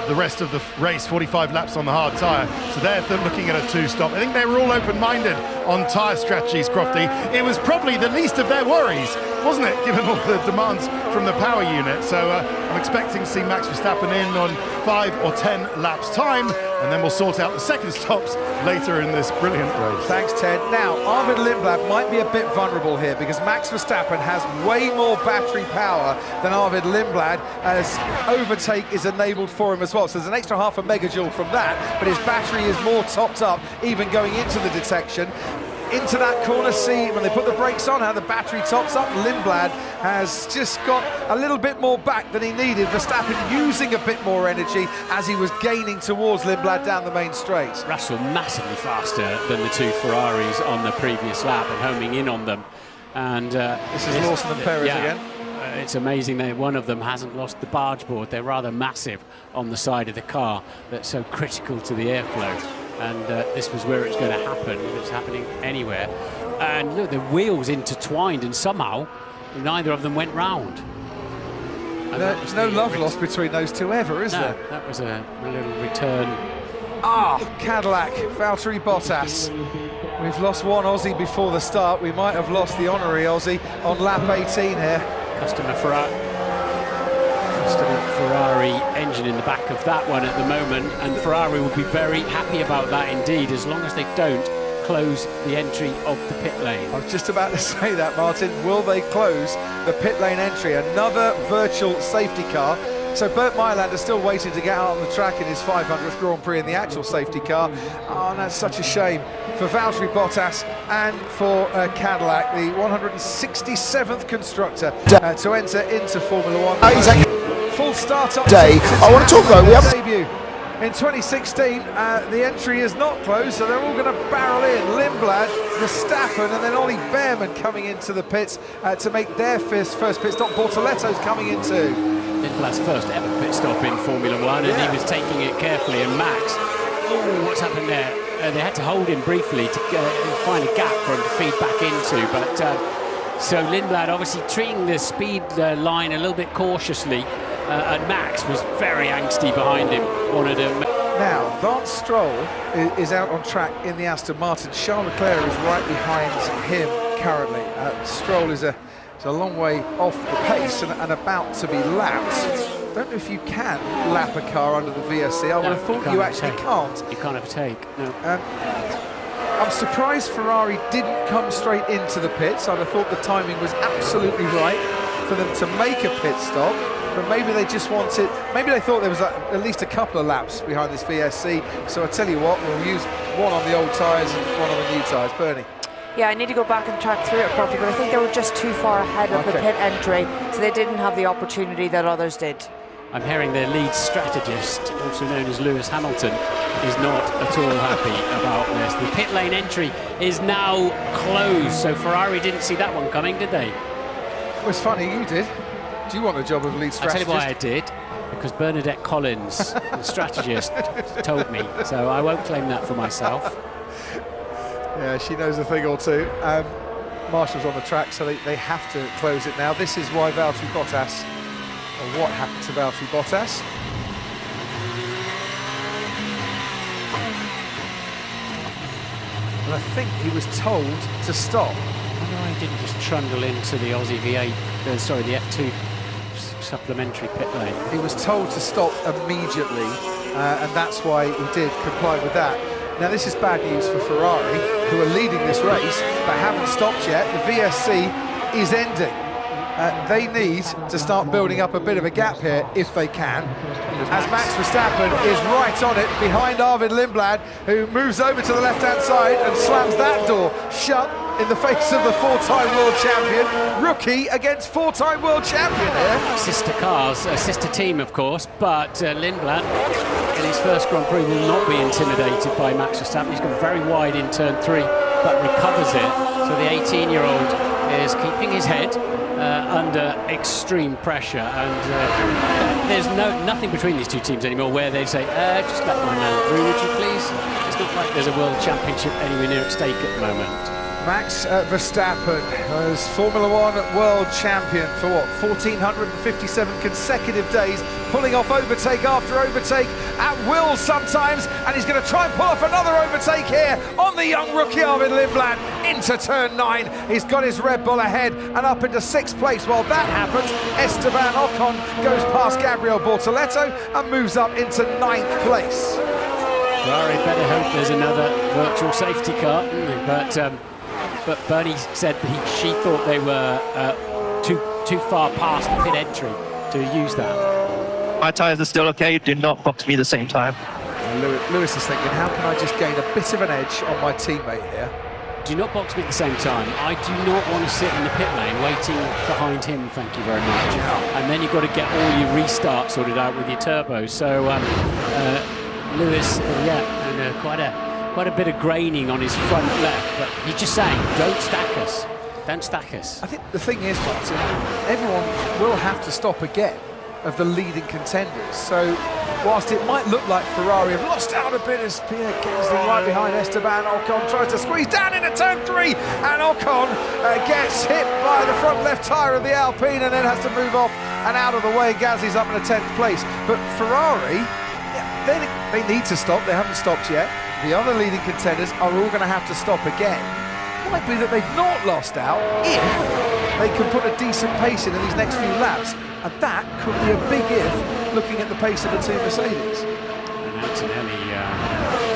the rest of the race, 45 laps on the hard tyre. So they're looking at a 2-stop. I think they were all open-minded on tyre strategies, Crofty. It was probably the least of their worries, wasn't it, given all the demands from the power unit. So I'm expecting to see Max Verstappen in on 5 or 10 laps time, and then we'll sort out the second stops later in this brilliant race. Thanks, Ted. Now, Arvid Lindblad might be a bit vulnerable here because Max Verstappen has way more battery power than Arvid Lindblad, as overtake is enabled for him as well. So there's an extra half a megajoule from that, but his battery is more topped up even going into the detection. Into that corner, see when they put the brakes on how the battery tops up. Lindblad has just got a little bit more back than he needed. Verstappen using a bit more energy as he was gaining towards Lindblad down the main straight. Russell massively faster than the two Ferraris on the previous lap and homing in on them. And this is Lawson and Perez again. It's amazing that one of them hasn't lost the barge board. They're rather massive on the side of the car that's so critical to the airflow. And this was where it's going to happen, if it's happening anywhere. And look, the wheels intertwined, and somehow neither of them went round. There's no love lost between those two ever, is there? That was a little return. Cadillac, Valtteri Bottas. We've lost one Aussie before the start. We might have lost the honorary Aussie on lap 18 here. Customer Ferrari engine in the back of that one at the moment, and Ferrari will be very happy about that indeed, as long as they don't close the entry of the pit lane. I was just about to say that, Martin. Will they close the pit lane entry? Another virtual safety car. So Bert Meyerland is still waiting to get out on the track in his 500th Grand Prix in the actual safety car. Oh, and that's such a shame for Valtteri Bottas and for Cadillac, the 167th constructor to enter into Formula One. Full start-up day. I want to talk about debut. In 2016, the entry is not closed, so they're all going to barrel in. Lindblad, Verstappen, and then Ollie Behrman coming into the pits to make their first pit stop. Bortoletto's coming in too. Lindblad's first ever pit stop in Formula One, and he was taking it carefully. And Max, what's happened there? They had to hold him briefly to find a gap for him to feed back into. But so Lindblad obviously treating the speed line a little bit cautiously. And Max was very angsty behind him, wanted him. Now, Lance Stroll is out on track in the Aston Martin. Charles Leclerc is right behind him currently. Stroll is a long way off the pace and about to be lapped. Don't know if you can lap a car under the VSC. I would have thought you actually can't. You can't overtake, no. I'm surprised Ferrari didn't come straight into the pits. I'd have thought the timing was absolutely right for them to make a pit stop. But maybe they just wanted, maybe they thought there was at least a couple of laps behind this VSC. So I tell you what, we'll use one on the old tyres and one on the new tyres. Bernie. Yeah, I need to go back and track through it properly, but I think they were just too far ahead of the pit entry, so they didn't have the opportunity that others did. I'm hearing their lead strategist, also known as Lewis Hamilton, is not at all happy about this. The pit lane entry is now closed, so Ferrari didn't see that one coming, did they? Well, it's funny, you did. Do you want a job of lead strategist? I'll tell you why I did. because Bernadette Collins, the strategist, told me, so I won't claim that for myself. Yeah, she knows a thing or two. Marshall's on the track, so they have to close it now. This is why Valtteri Bottas, or what happened to Valtteri Bottas. And I think he was told to stop. I know he didn't just trundle into the Aussie V8, the F2 supplementary pit lane. He was told to stop immediately, and that's why he did comply with that. Now this is bad news for Ferrari, who are leading this race, but haven't stopped yet. The VSC is ending. They need to start building up a bit of a gap here, if they can, as Max Verstappen is right on it, behind Arvid Lindblad, who moves over to the left-hand side and slams that door shut in the face of the four-time world champion. Rookie against four-time world champion here. Sister cars, a sister team, of course, but Lindblad, in his first Grand Prix, will not be intimidated by Max Verstappen. He's gone very wide in turn 3, but recovers it. So the 18-year-old is keeping his head under extreme pressure, and there's nothing between these two teams anymore where they say, just let my man through, would you please? It's not like there's a world championship anywhere near at stake at the moment. Max Verstappen was Formula One world champion for what, 1,457 consecutive days, pulling off overtake after overtake at will sometimes, and he's going to try and pull off another overtake here on the young rookie Arvid Lindblad into turn 9. He's got his Red Bull ahead and up into 6th place. While that happens, Esteban Ocon goes past Gabriel Bortoleto and moves up into 9th place. Ferrari better hope there's another virtual safety car, but Bernie said that she thought they were too far past the pit entry to use that. My tyres are still okay, do not box me at the same time. Lewis is thinking, how can I just gain a bit of an edge on my teammate here? Do not box me at the same time. I do not want to sit in the pit lane waiting behind him, thank you very much. And then you've got to get all your restarts sorted out with your turbos. So Lewis, and quite a bit of graining on his front left, but he's just saying, don't stack us. Don't stack us. I think the thing is, Martin, everyone will have to stop again of the leading contenders. So whilst it might look like Ferrari have lost out a bit as Pierre Gasly right behind Esteban Ocon tries to squeeze down into turn 3, and Ocon gets hit by the front left tyre of the Alpine and then has to move off and out of the way. Gasly's up in the 10th place. But Ferrari, they need to stop. They haven't stopped yet. The other leading contenders are all going to have to stop again. It might be that they've not lost out if they can put a decent pace in these next few laps, and that could be a big if, looking at the pace of the two Mercedes. And Antonelli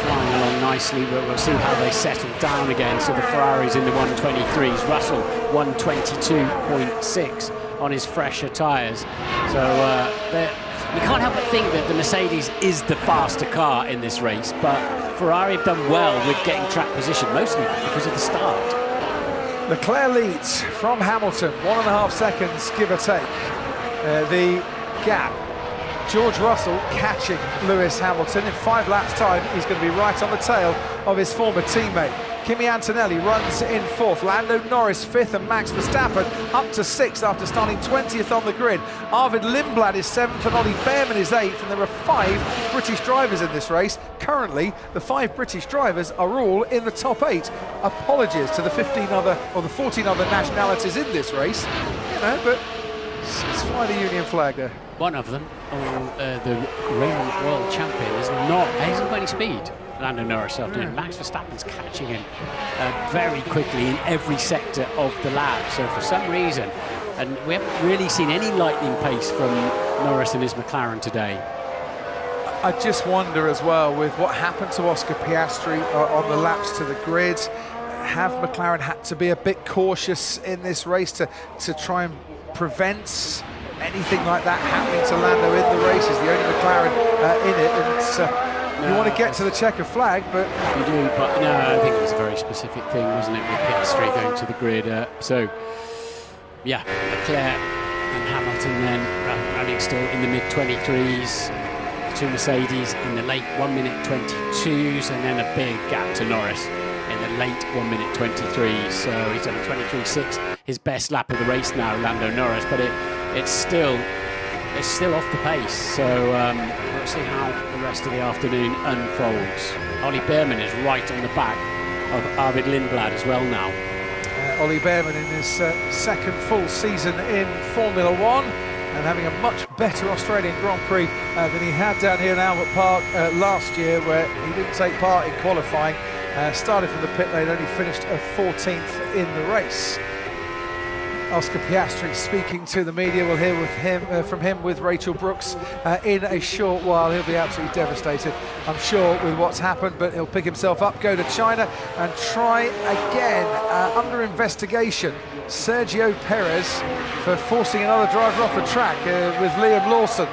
flying along nicely, but we'll see how they settle down again. So the Ferraris in the 123s, Russell 122.6 on his fresher tyres. So you can't help but think that the Mercedes is the faster car in this race, but Ferrari have done well with getting track position, mostly because of the start. Leclerc leads from Hamilton, 1.5 seconds, give or take. The gap. George Russell catching Lewis Hamilton. In 5 laps' time, he's going to be right on the tail of his former teammate. Kimi Antonelli runs in 4th, Lando Norris 5th, and Max Verstappen up to 6th after starting 20th on the grid. Arvid Lindblad is 7th and Ollie Behrman is 8th, and there are 5 British drivers in this race. Currently, the 5 British drivers are all in the top 8. Apologies to the 14 other nationalities in this race, but let's fly the Union flag there. One of them, the reigning world champion, hasn't got any speed. Lando Norris afternoon. Max Verstappen's catching him very quickly in every sector of the lap. So for some reason, and we haven't really seen any lightning pace from Norris and his McLaren today. I just wonder as well, with what happened to Oscar Piastri on the laps to the grid, have McLaren had to be a bit cautious in this race to try and prevent anything like that happening to Lando in the race? Is the only McLaren in it, and it's you want to get to the checkered flag, but you do. But no, I think it was a very specific thing, wasn't it, with Piastri going to the grid? So yeah, Leclerc and Hamilton then running still in the mid-23s. The 2 Mercedes in the late 1:22s, and then a big gap to Norris in the late 1:23s. So he's done a 23.6, his best lap of the race now, Lando Norris. But it's still is still off the pace, so we'll see how the rest of the afternoon unfolds. Ollie Behrman is right on the back of Arvid Lindblad as well now. Ollie Behrman in his second full season in Formula One and having a much better Australian Grand Prix than he had down here in Albert Park last year, where he didn't take part in qualifying. Started from the pit lane, only finished 14th in the race. Oscar Piastri speaking to the media. We'll hear from him with Rachel Brooks in a short while. He'll be absolutely devastated, I'm sure, with what's happened, but he'll pick himself up, go to China and try again. Under investigation, Sergio Perez for forcing another driver off the track with Liam Lawson.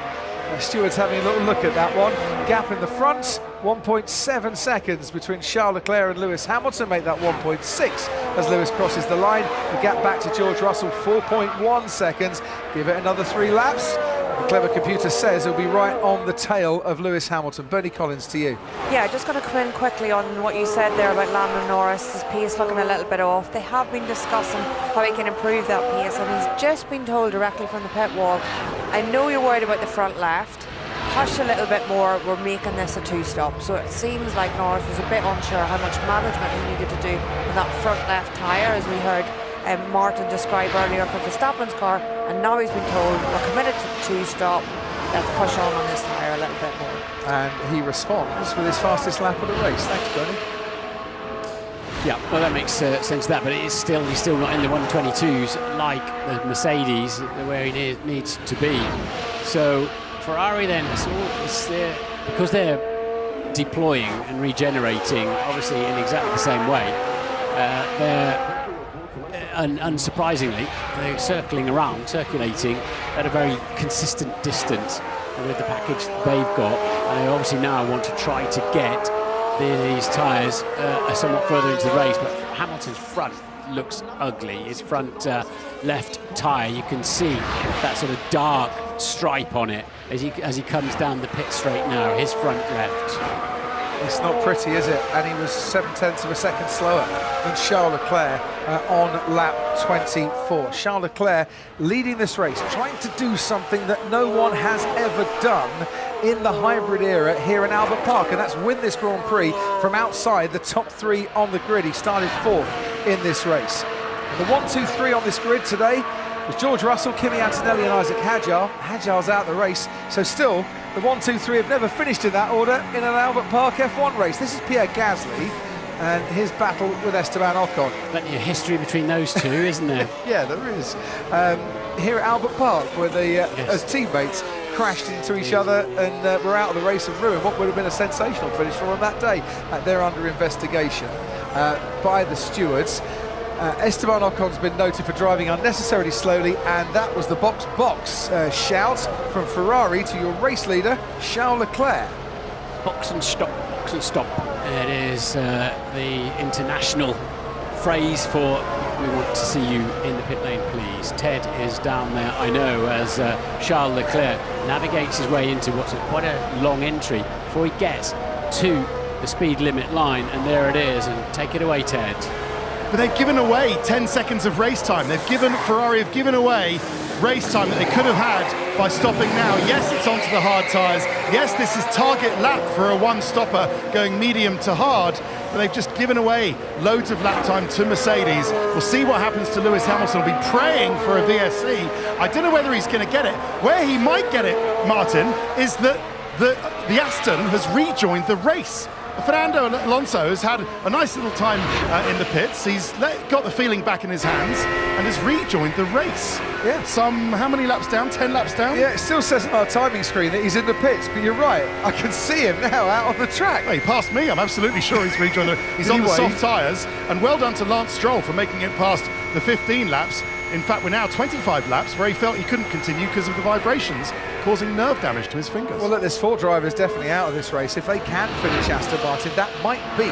Stewards having a little look at that one. Gap in the front, 1.7 seconds between Charles Leclerc and Lewis Hamilton, make that 1.6 as Lewis crosses the line. The gap back to George Russell, 4.1 seconds. Give it another 3 laps. The clever computer says it'll be right on the tail of Lewis Hamilton. Bernie Collins, to you. Yeah, just going to come in quickly on what you said there about Lando Norris. His pace looking a little bit off. They have been discussing how he can improve that pace, and he's just been told directly from the pit wall, I know you're worried about the front left. Push a little bit more, we're making this a 2-stop. So it seems like Norris was a bit unsure how much management he needed to do on that front left tyre, as we heard Martin describe earlier for Verstappen's car, and now he's been told we're committed to 2-stop, let's push on this tyre a little bit more. And he responds with his fastest lap of the race. Thanks, Bernie. Yeah, well, that makes sense, that, but he's still not in the 122s like the Mercedes, where he needs to be. So Ferrari then, because they're deploying and regenerating, obviously in exactly the same way, they're unsurprisingly, they're circulating at a very consistent distance with the package they've got, and they obviously now want to try to get these tyres somewhat further into the race. But Hamilton's front looks ugly. His front left tyre, you can see that sort of dark stripe on it as he comes down the pit straight now, his front left. It's not pretty, is it? And he was 0.7 of a second slower than Charles Leclerc on lap 24. Charles Leclerc leading this race, trying to do something that no one has ever done in the hybrid era here in Albert Park, and that's win this Grand Prix from outside the top 3 on the grid. He started 4th in this race. The 1, 2, 3 on this grid today was George Russell, Kimi Antonelli and Isaac Hadjar. Hadjar's out the race, so still the 1, 2, 3 have never finished in that order in an Albert Park F1 race. This is Pierre Gasly and his battle with Esteban Ocon. Plenty of history between those two, isn't there? Yeah, there is. Here at Albert Park, where they, as teammates, crashed into each other and were out of the race and ruined what would have been a sensational finish for them that day. They're under investigation by the stewards. Esteban Ocon's been noted for driving unnecessarily slowly, and that was the box shout from Ferrari to your race leader, Charles Leclerc. Box and stop, box and stop. It is the international phrase for we want to see you in the pit lane, please. Ted is down there, I know, as Charles Leclerc navigates his way into what's quite a long entry before he gets to the speed limit line, and there it is, and take it away, Ted. But they've given away 10 seconds of race time. Ferrari have given away race time that they could have had by stopping now. Yes, it's onto the hard tyres. Yes, this is target lap for a one-stopper going medium to hard, but they've just given away loads of lap time to Mercedes. We'll see what happens to Lewis Hamilton. We'll be praying for a VSC. I don't know whether he's going to get it. Where he might get it, Martin, is that the Aston has rejoined the race. Fernando Alonso has had a nice little time in the pits. He's got the feeling back in his hands and has rejoined the race. Yeah. How many laps down? 10 laps down? Yeah, it still says on our timing screen that he's in the pits, but you're right. I can see him now out on the track. Well, he passed me. I'm absolutely sure he's rejoined. He's on the soft tyres. And well done to Lance Stroll for making it past the 15 laps. In fact, we're now 25 laps where he felt he couldn't continue because of the vibrations, causing nerve damage to his fingers. Well, look, there's 4 drivers definitely out of this race. If they can finish Aston Martin, that might be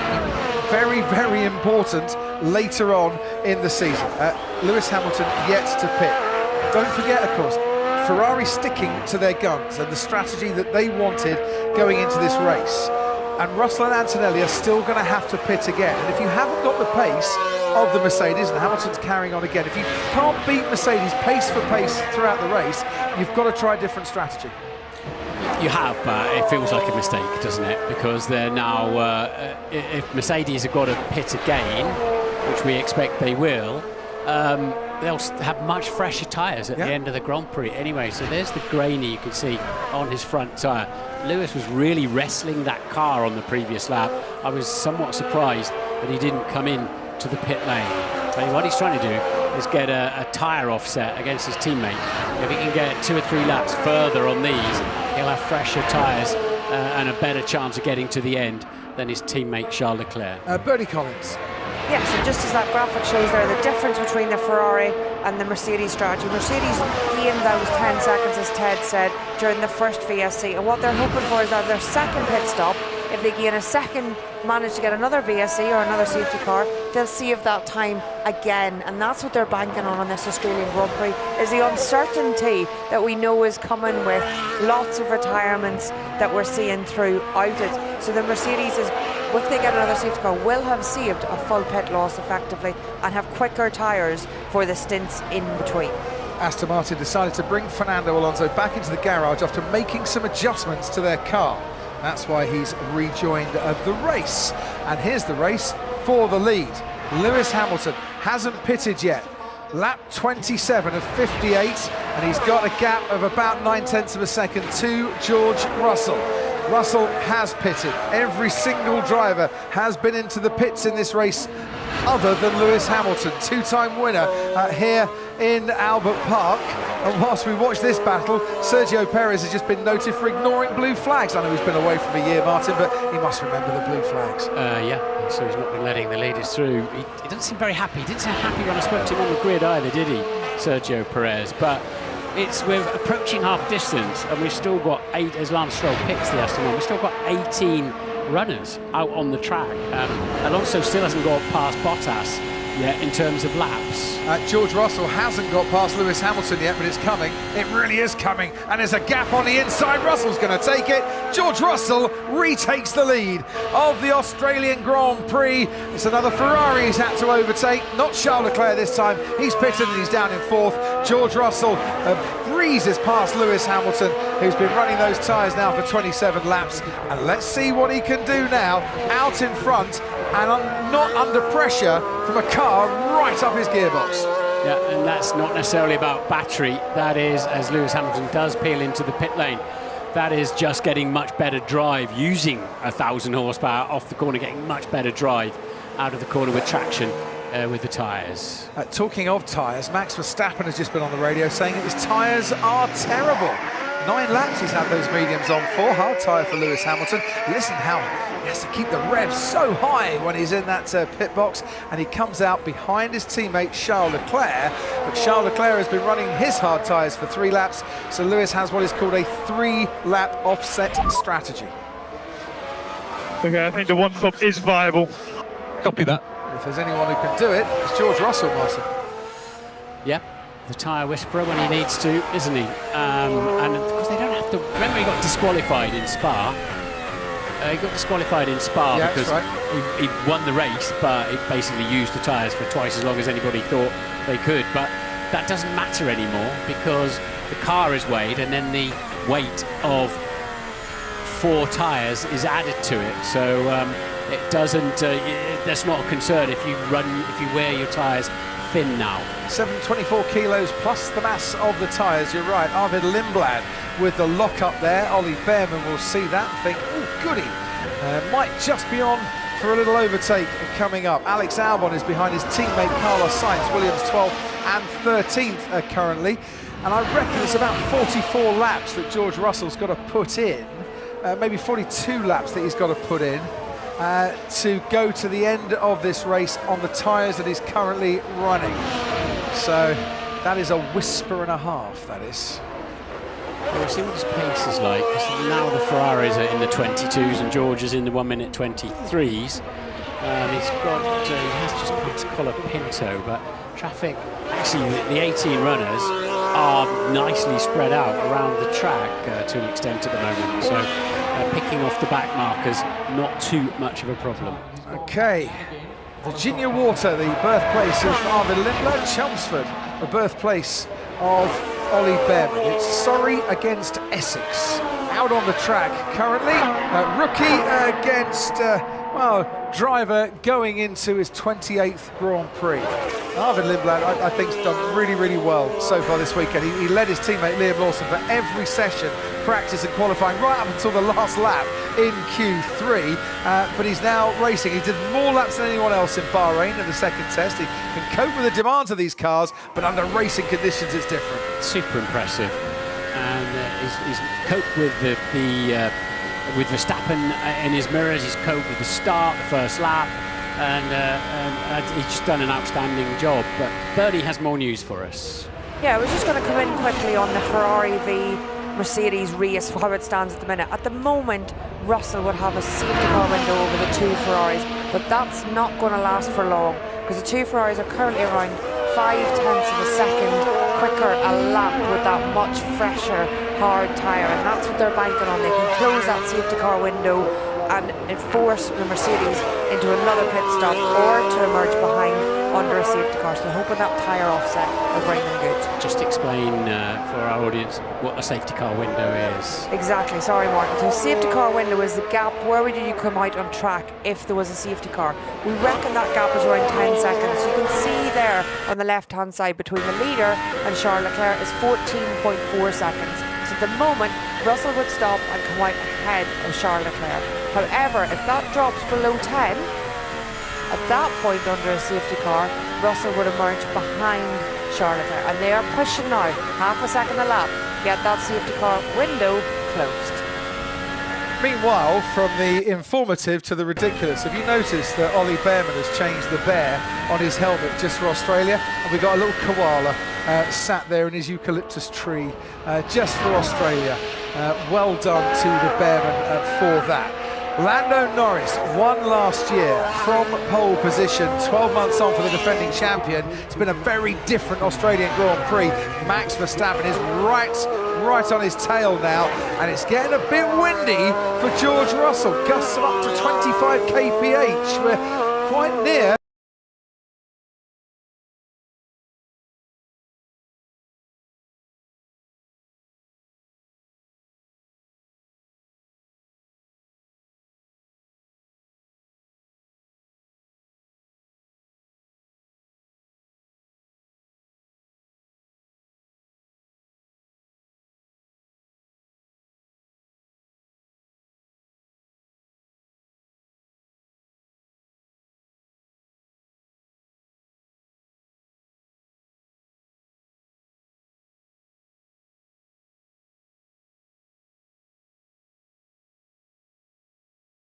very, very important later on in the season. Lewis Hamilton yet to pit. Don't forget, of course, Ferrari sticking to their guns and the strategy that they wanted going into this race. And Russell and Antonelli are still going to have to pit again. And if you haven't got the pace of the Mercedes, and Hamilton's carrying on again. If you can't beat Mercedes pace for pace throughout the race, you've got to try a different strategy. You have, but it feels like a mistake, doesn't it? Because they're now, if Mercedes have got to pit again, which we expect they will, they'll have much fresher tyres at the end of the Grand Prix anyway. So there's the grainy you can see on his front tyre. Lewis was really wrestling that car on the previous lap. I was somewhat surprised that he didn't come in to the pit lane. But what he's trying to do is get a tyre offset against his teammate. If he can get 2 or 3 laps further on these, he'll have fresher tyres and a better chance of getting to the end than his teammate Charles Leclerc. Bernie Collins. Yes, and just as that graphic shows there, the difference between the Ferrari and the Mercedes strategy. Mercedes gained those 10 seconds, as Ted said, during the first VSC, and what they're hoping for is that their second pit stop, if they gain a second, manage to get another VSC or another safety car, they'll save that time again, and that's what they're banking on this Australian Grand Prix, is the uncertainty that we know is coming with lots of retirements that we're seeing throughout it. So the Mercedes is, if they get another safety car, will have saved a full pit loss effectively and have quicker tyres for the stints in between. Aston Martin decided to bring Fernando Alonso back into the garage after making some adjustments to their car. That's why he's rejoined the race. And here's the race for the lead. Lewis Hamilton hasn't pitted yet. Lap 27 of 58, and he's got a gap of about 9/10 of a second to George Russell. Russell has pitted. Every single driver has been into the pits in this race other than Lewis Hamilton, two-time winner here in Albert Park. And whilst we watch this battle, Sergio Perez has just been noted for ignoring blue flags. I know he's been away from a year, Martin, but he must remember the blue flags. Yeah, so he's not been letting the leaders through. He doesn't seem very happy. He didn't seem happy when I spoke to him on the grid either, did he, Sergio Perez? But we're approaching half distance, and we've still got 8, as Lance Stroll picks the Aston Martin, we've still got 18 runners out on the track. Alonso still hasn't got past Bottas yet in terms of laps. George Russell hasn't got past Lewis Hamilton yet, but it's coming. It really is coming, and there's a gap on the inside. Russell's going to take it. George Russell retakes the lead of the Australian Grand Prix. It's another Ferrari he's had to overtake, not Charles Leclerc this time. He's pitted and he's down in 4th. George Russell breezes past Lewis Hamilton, who's been running those tyres now for 27 laps. And let's see what he can do now, out in front and not under pressure from a car right up his gearbox. Yeah, and that's not necessarily about battery. That is, as Lewis Hamilton does peel into the pit lane, that is just getting much better drive, using 1,000 horsepower off the corner, getting much better drive out of the corner with traction with the tyres. Talking of tyres, Max Verstappen has just been on the radio saying that his tyres are terrible. 9 laps he's had those mediums on for. Hard tyre for Lewis Hamilton. Listen how he has to keep the revs so high when he's in that pit box, and he comes out behind his teammate Charles Leclerc. But Charles Leclerc has been running his hard tyres for 3 laps, so Lewis has what is called a 3-lap offset strategy. Okay, I think the one stop is viable. Copy that. If there's anyone who can do it, it's George Russell, Martin. Yeah. The tyre whisperer when he needs to, isn't he? And because they don't have to. Remember, he got disqualified in Spa. He got disqualified in Spa because he won the race, but he basically used the tyres for twice as long as anybody thought they could. But that doesn't matter anymore because the car is weighed, and then the weight of 4 tyres is added to it. So it doesn't. That's not a concern if you wear your tyres thin now. 724 kilos plus the mass of the tyres, you're right. Arvid Lindblad with the lock up there. Ollie Behrman will see that and think, oh goody, might just be on for a little overtake coming up. Alex Albon is behind his teammate Carlos Sainz, Williams 12th and 13th currently, and I reckon it's about 44 laps that George Russell's got to put in, maybe 42 laps that he's got to put in to go to the end of this race on the tyres that he's currently running. So that is a whisper and a half, that is. Well, we'll see what his pace is like. Now the Ferraris are in the 22s and George is in the 1-minute 23s. He has just passed Color Pinto, but traffic, actually the 18 runners are nicely spread out around the track to an extent at the moment. So picking off the back markers, not too much of a problem. Okay, Virginia Water, the birthplace of Arvid Lindblad. Chelmsford, the birthplace of Ollie Behrman. It's Surrey against Essex. Out on the track currently. Rookie against, driver going into his 28th Grand Prix. Arvid Lindblad, I think, has done really, really well so far this weekend. He led his teammate Liam Lawson for every session, practice and qualifying, right up until the last lap in Q3. But he's now racing. He did more laps than anyone else in Bahrain in the second test. He can cope with the demands of these cars, but under racing conditions, it's different. Super impressive. And he's coped with with Verstappen in his mirrors. He's coped with the start, the first lap, and he's just done an outstanding job. But Bernie has more news for us. Yeah, I was just going to come in quickly on the Ferrari v Mercedes race, how it stands at the minute. At the moment, Russell would have a safety car window over the two Ferraris, but that's not going to last for long, because the two Ferraris are currently around 0.5 of a second quicker a lap with that much fresher hard tyre, and that's what they're banking on. They can close that safety car window and force the Mercedes into another pit stop or to emerge behind under a safety car. So hoping that tyre offset will bring them good. Just explain for our audience what a safety car window is. Exactly, sorry Martin. So safety car window is the gap where would you come out on track if there was a safety car. We reckon that gap is around 10 seconds. You can see there on the left hand side between the leader and Charles Leclerc is 14.4 seconds. So at the moment Russell would stop and come out ahead of Charles Leclerc. However, if that drops below 10, at that point under a safety car, Russell would emerge behind Charles Leclerc, and they are pushing now, half a second a lap, get that safety car window closed. Meanwhile, from the informative to the ridiculous, have you noticed that Ollie Behrman has changed the bear on his helmet just for Australia? And we've got a little koala sat there in his eucalyptus tree just for Australia. Well done to the Behrman for that. Lando Norris won last year from pole position, 12 months on for the defending champion. It's been a very different Australian Grand Prix. Max Verstappen is right on his tail now, and it's getting a bit windy for George Russell. Gusts of up to 25 kph. We're quite near.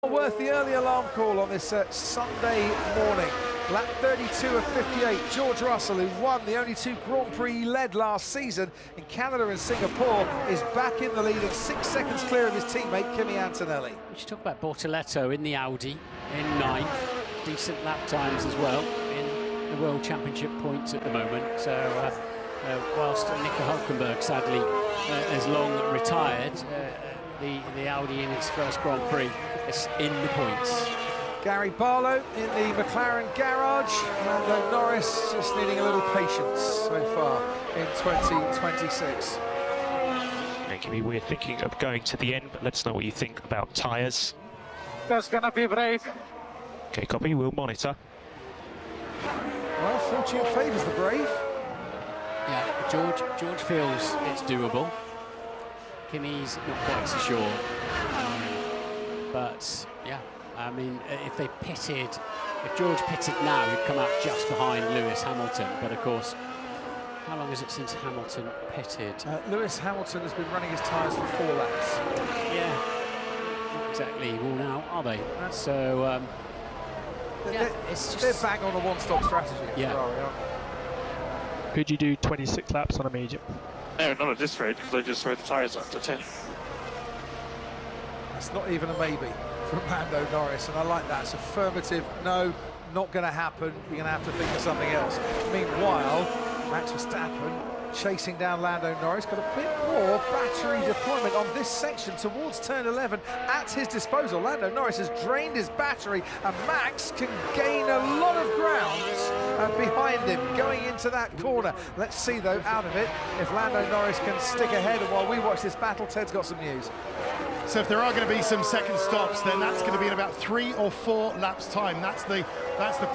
Worth the early alarm call on this Sunday morning. Lap 32 of 58, George Russell, who won the only two Grand Prix he led last season in Canada and Singapore, is back in the lead and 6 seconds clear of his teammate Kimi Antonelli. We should talk about Bortoletto in the Audi in 9th, decent lap times as well in the World Championship points at the moment. So whilst Nico Hülkenberg sadly has long retired, the Audi in its first Grand Prix is in the points. Gary Barlow in the McLaren garage, and Norris just needing a little patience so far in 2026. Maybe we're thinking of going to the end, but let us know what you think about tyres. That's gonna be brave. Okay, copy, we'll monitor. Well, fortune favours the brave. Yeah, George feels it's doable. Kimi's not quite so sure. But yeah, I mean, if George pitted now, he'd come out just behind Lewis Hamilton. But of course, how long is it since Hamilton pitted? Lewis Hamilton has been running his tyres for 4 laps. Yeah, not exactly worn out, are they? So, yeah, they're bang on a one-stop strategy at yeah. Ferrari, aren't they? Could you do 26 laps on a medium? No, not at this rate, because they just throw the tyres after 10. That's not even a maybe from Lando Norris, and I like that. It's affirmative, no, not going to happen. You're going to have to think of something else. Meanwhile, Max Verstappen chasing down Lando Norris. Got a bit more battery deployment on this section towards turn 11 at his disposal. Lando Norris has drained his battery, and Max can gain a lot of ground behind him going into that corner. Let's see, though, out of it, if Lando Norris can stick ahead. And while we watch this battle, Ted's got some news. So if there are going to be some second stops, then that's going to be in about 3 or 4 laps time. That's the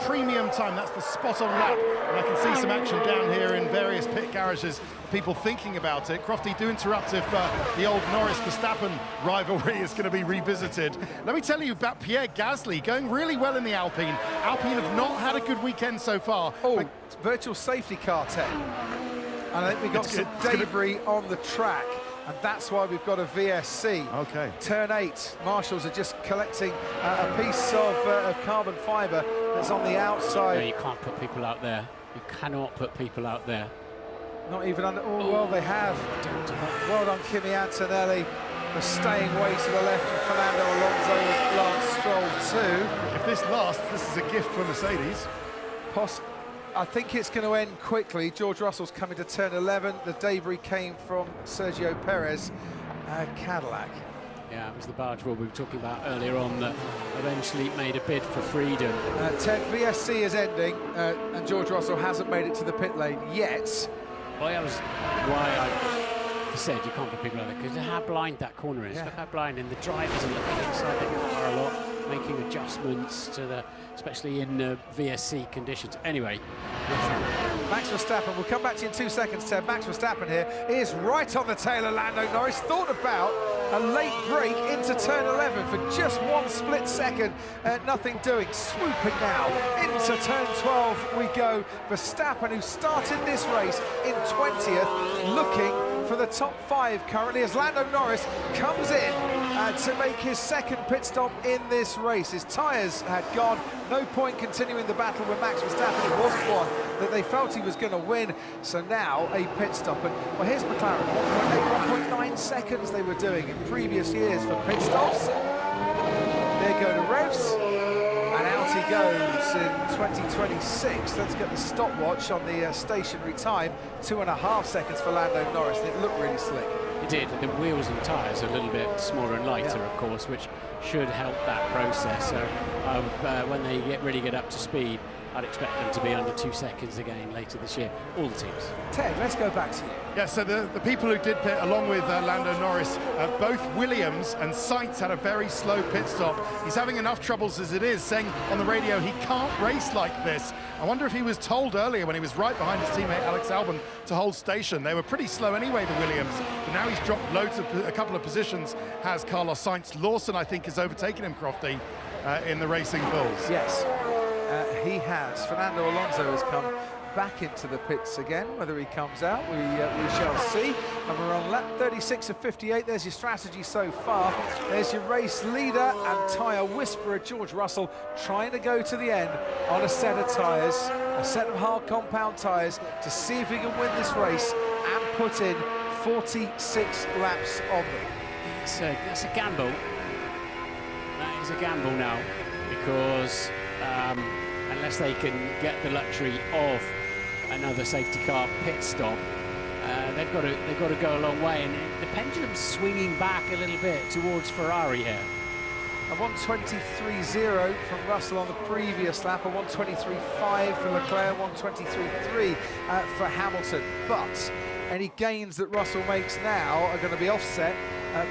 premium time. That's the spot-on lap. And I can see some action down here in various pit garages, people thinking about it. Crofty, do interrupt if the old Norris-Verstappen rivalry is going to be revisited. Let me tell you about Pierre Gasly going really well in the Alpine. Alpine have not had a good weekend so far. Oh, virtual safety car, Ted. And I think we got some debris on the track. And that's why we've got a VSC. Okay. Turn 8, marshals are just collecting a piece of carbon fibre that's on the outside. No, you can't put people out there. You cannot put people out there. Not even under. Oh, well, they have. Well done, Kimi Antonelli, for staying way to the left, and Fernando Alonso, Lance Stroll too. If this lasts, this is a gift for Mercedes. I think it's going to end quickly. George Russell's coming to turn 11. The debris came from Sergio Perez, Cadillac. Yeah, it was the barge wall we were talking about earlier on that eventually made a bid for freedom. Ted, VSC is ending, and George Russell hasn't made it to the pit lane yet. Well, that was why I said you can't put people out there, because how blind that corner is. Yeah. Look how blind, and the drivers are looking inside the car a lot, making adjustments to the, especially in VSC conditions. Anyway, Max Verstappen, we'll come back to you in 2 seconds, Ted. Max Verstappen here is right on the tail of Lando Norris. Thought about a late break into turn 11 for just 1 split second. Nothing doing. Swooping now into turn 12 we go. Verstappen, who started this race in 20th, looking for the top 5 currently as Lando Norris comes in to make his second pit stop in this race. His tyres had gone. No point continuing the battle with Max Verstappen. It wasn't one that they felt he was going to win. So now a pit stop. And well, here's McLaren. 1.8, 1.9 seconds they were doing in previous years for pit stops. There go the revs. And out he goes in 2026. Let's get the stopwatch on the stationary time. 2.5 seconds for Lando Norris. And it looked really slick. It did. The wheels and tyres are a little bit smaller and lighter, of course, which should help that process. So when they really get up to speed, I'd expect them to be under 2 seconds again later this year, all the teams. Ted, let's go back to you. Yeah, so the people who did pit along with Lando Norris, both Williams and Sainz had a very slow pit stop. He's having enough troubles as it is, saying on the radio he can't race like this. I wonder if he was told earlier when he was right behind his teammate Alex Albon to hold station. They were pretty slow anyway, the Williams, but now he's dropped a couple of positions, has Carlos Sainz. Lawson, I think, has overtaken him, Crofty, in the Racing Bulls. Yes. He has. Fernando Alonso has come back into the pits again. Whether he comes out, we shall see. And we're on lap 36 of 58. There's your strategy so far. There's your race leader and tyre whisperer, George Russell, trying to go to the end on a set of tyres, a set of hard compound tyres, to see if he can win this race and put in 46 laps on them. That's a gamble. That is a gamble now, because unless they can get the luxury of another safety car pit stop, they've got to go a long way, and the pendulum's swinging back a little bit towards Ferrari here. A 1:23.0 from Russell on the previous lap, a 1:23.5 for Leclerc, 1:23.3 for Hamilton. But any gains that Russell makes now are going to be offset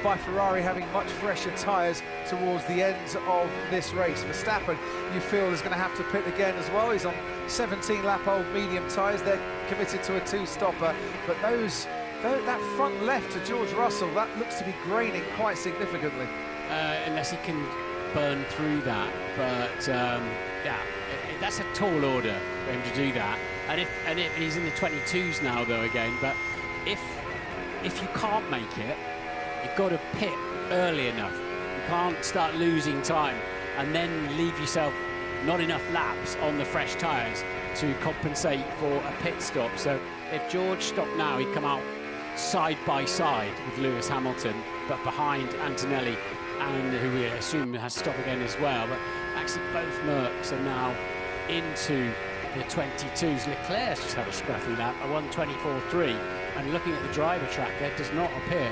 by Ferrari having much fresher tyres towards the end of this race. Verstappen, you feel, is going to have to pit again as well. He's on 17-lap-old medium tyres. They're committed to a 2-stopper, but that front left to George Russell, that looks to be graining quite significantly. Unless he can burn through that, but yeah, that's a tall order for him to do that. And if he's in the 22s now, though, again. But if you can't make it, you've got to pit early enough. You can't start losing time and then leave yourself not enough laps on the fresh tyres to compensate for a pit stop. So if George stopped now, he'd come out side by side with Lewis Hamilton, but behind Antonelli, and who we assume has to stop again as well. But actually both Mercs are now into the 22s. Leclerc's just had a scruffy lap, a 1:24.3. And looking at the driver tracker, does not appear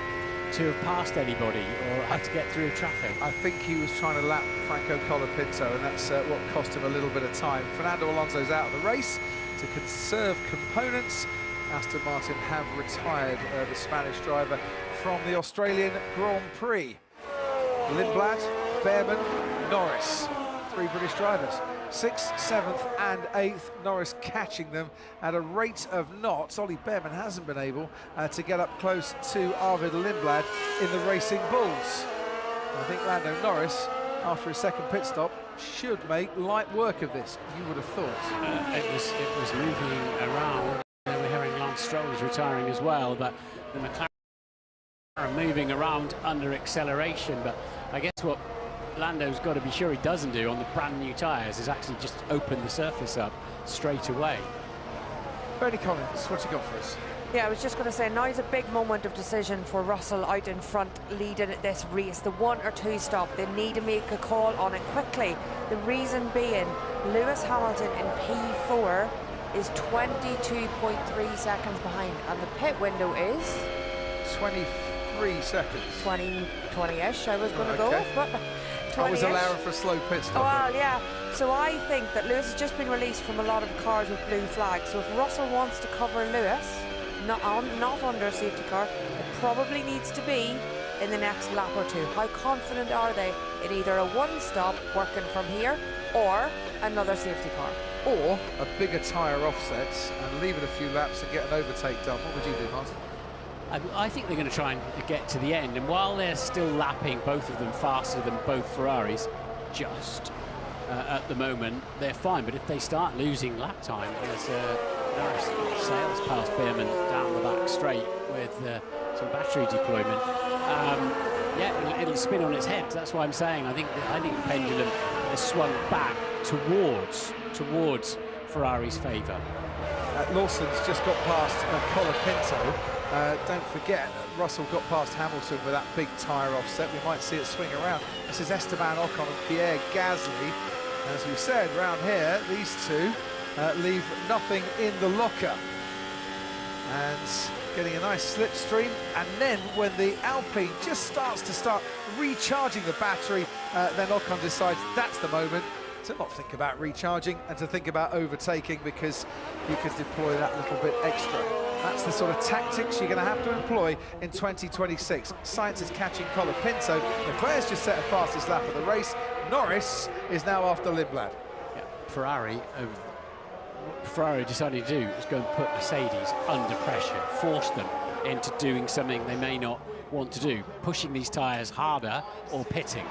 to have passed anybody or had to get through traffic. I think he was trying to lap Franco Colapinto, and that's what cost him a little bit of time. Fernando Alonso's out of the race to conserve components. Aston Martin have retired the Spanish driver from the Australian Grand Prix. Lindblad, Behrman, Norris, 3 British drivers. 6th, 7th and 8th, Norris catching them at a rate of knots. Ollie Behrman hasn't been able to get up close to Arvid Lindblad in the Racing Bulls. I think Lando Norris, after his second pit stop, should make light work of this, you would have thought. It was moving around. We're hearing Lance Stroll is retiring as well, but the McLaren are moving around under acceleration. But I guess what Lando's got to be sure he doesn't do on the brand new tyres is actually just open the surface up straight away. Bernie Collins, what you got for us? Yeah, I was just going to say, now is a big moment of decision for Russell out in front leading this race. The 1 or 2 stop, they need to make a call on it quickly. The reason being, Lewis Hamilton in P4 is 22.3 seconds behind, and the pit window is 23 seconds. 20-ish, I was going to go with, but I was allowing for a slow pit stop. Well, yeah. So I think that Lewis has just been released from a lot of cars with blue flags. So if Russell wants to cover Lewis, not under a safety car, it probably needs to be in the next lap or 2. How confident are they in either a 1-stop working from here or another safety car? Or a bigger tyre offset and leave it a few laps and get an overtake done? What would you do, Martin? I think they're going to try and get to the end, and while they're still lapping, both of them faster than both Ferraris, just at the moment, they're fine. But if they start losing lap time, as Norris sails past Behrman down the back straight with some battery deployment, yeah, it'll spin on its head. That's why I'm saying I think the pendulum has swung back towards Ferrari's favour. Lawson's just got past Colapinto. Don't forget, Russell got past Hamilton with that big tyre offset. We might see it swing around. This is Esteban Ocon and Pierre Gasly. As we said, round here, these two leave nothing in the locker. And getting a nice slipstream. And then when the Alpine just starts recharging the battery, then Ocon decides that's the moment to not think about recharging and to think about overtaking, because you can deploy that little bit extra. That's the sort of tactics you're going to have to employ in 2026. Sainz is catching Colapinto. Leclerc's just set a fastest lap of the race. Norris is now after Lindblad. Yeah, Ferrari decided to do is go and put Mercedes under pressure, force them into doing something they may not want to do, pushing these tyres harder or pitting.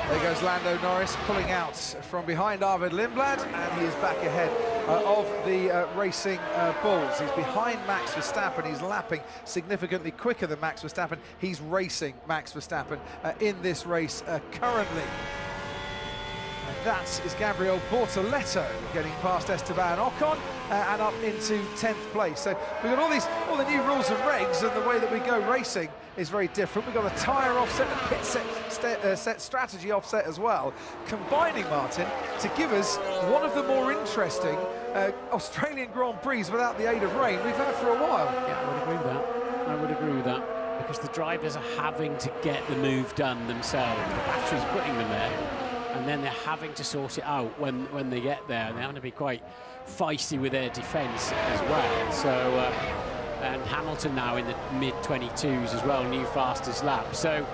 There goes Lando Norris pulling out from behind Arvid Lindblad, and he is back ahead of the Racing Bulls. He's behind Max Verstappen. He's lapping significantly quicker than Max Verstappen. He's racing Max Verstappen in this race currently. And that is Gabriel Bortoleto getting past Esteban Ocon and up into 10th place. So we've got all the new rules and regs, and the way that we go racing is very different. We've got a tyre offset, a pit set strategy offset as well, combining, Martin, to give us one of the more interesting Australian Grand Prix without the aid of rain we've had for a while. Yeah, I would agree with that. I would agree with that, because the drivers are having to get the move done themselves. The battery's putting them there, and then they're having to sort it out when they get there. They're having to be quite feisty with their defence as well. So, and Hamilton now in the mid-22s as well, new fastest lap. So,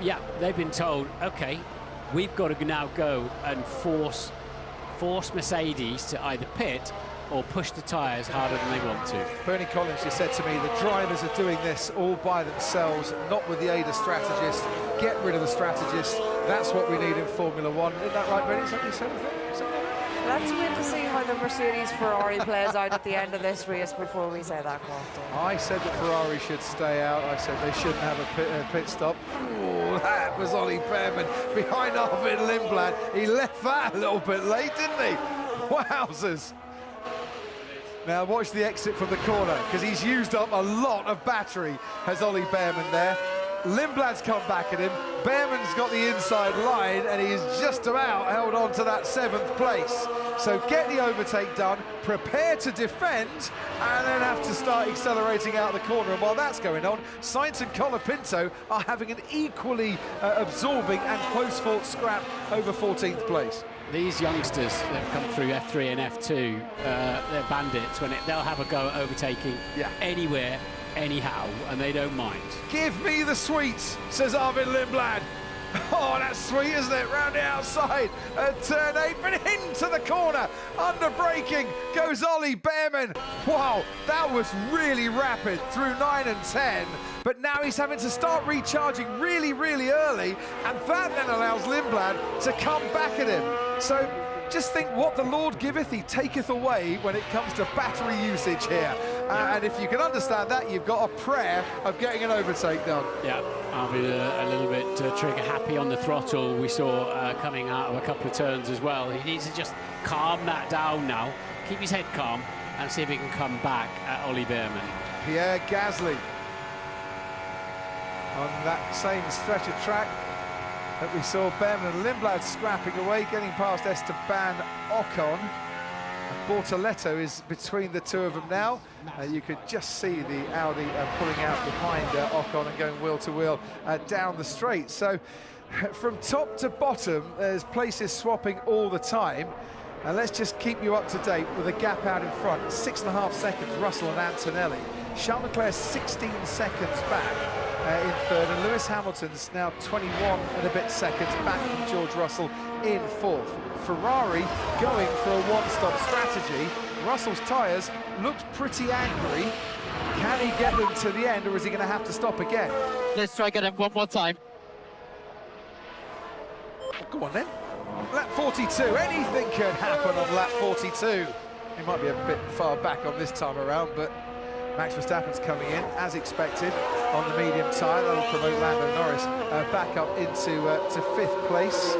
yeah, they've been told, OK, we've got to now go and force Mercedes to either pit or push the tyres harder than they want to. Bernie Collins just said to me, the drivers are doing this all by themselves, not with the aid of strategists. Get rid of the strategists. That's what we need in Formula One. Isn't that right, Bernie? Is that what you said? Let's wait to see how the Mercedes-Ferrari plays out at the end of this race before we say that, Crofty. I said that Ferrari should stay out. I said they shouldn't have a pit stop. Oh, that was Ollie Behrman behind Arvid Lindblad. He left that a little bit late, didn't he? Wowzers. Now watch the exit from the corner, because he's used up a lot of battery, has Ollie Behrman there. Lindblad's come back at him. Behrman's got the inside line, and he's just about held on to that 7th place. So get the overtake done, prepare to defend, and then have to start accelerating out of the corner. And while that's going on, Sainz and Colapinto are having an equally absorbing and close-fought scrap over 14th place. These youngsters that have come through F3 and F2, they're bandits. They'll have a go at overtaking anywhere, anyhow, and they don't mind. Give me the sweets, says Arvid Lindblad. Oh, that's sweet, isn't it? Round the outside, turn 8, but into the corner. Under braking goes Ollie Behrman. Wow, that was really rapid through 9 and 10. But now he's having to start recharging really, really early, and that then allows Lindblad to come back at him. So just think what the Lord giveth, he taketh away when it comes to battery usage here. And if you can understand that, you've got a prayer of getting an overtake done. Yeah, I'll be a little bit trigger happy on the throttle we saw coming out of a couple of turns as well. He needs to just calm that down now, keep his head calm, and see if he can come back at Ollie Behrman. Pierre Gasly on that same stretch of track that we saw Behrman and Lindblad scrapping away, getting past Esteban Ocon. Bortoletto is between the two of them now. You could just see the Audi pulling out behind Ocon and going wheel to wheel down the straight. So from top to bottom, there's places swapping all the time. And let's just keep you up to date with a gap out in front. 6.5 seconds, Russell and Antonelli. Charles Leclerc 16 seconds back in third, and Lewis Hamilton's now 21 and a bit seconds back from George Russell in fourth. Ferrari going for a one-stop strategy. Russell's tyres looked pretty angry. Can he get them to the end, or is he going to have to stop again? Let's try get him one more time. Go on then. Lap 42, anything could happen on lap 42. He might be a bit far back on this time around, but Max Verstappen's coming in, as expected, on the medium tyre. That'll promote Lando Norris back up into to 5th place.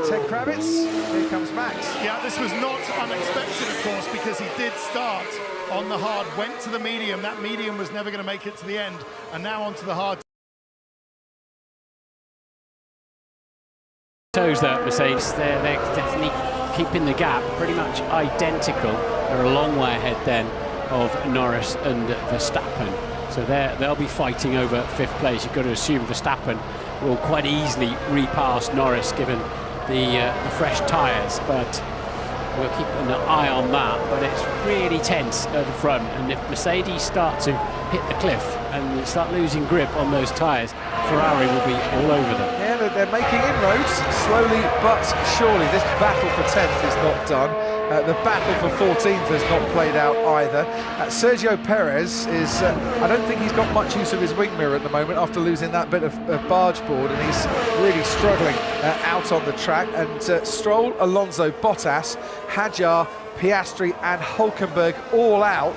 Ted Kravitz, here comes Max. Yeah, this was not unexpected, of course, because he did start on the hard, went to the medium. That medium was never going to make it to the end, and now onto the hard. Shows that Mercedes, they're definitely keeping the gap pretty much identical. They're a long way ahead then of Norris and Verstappen, so they'll be fighting over 5th place. You've got to assume Verstappen will quite easily repass Norris given the fresh tyres, but we'll keep an eye on that. But it's really tense at the front, and if Mercedes start to hit the cliff and start losing grip on those tyres, Ferrari will be all over them. Yeah, they're making inroads slowly but surely. This battle for 10th is not done. The battle for 14th has not played out either. Sergio Perez is, I don't think he's got much use of his wing mirror at the moment after losing that bit of barge board, and he's really struggling out on the track. And Stroll, Alonso, Bottas, Hadjar, Piastri and Hulkenberg all out.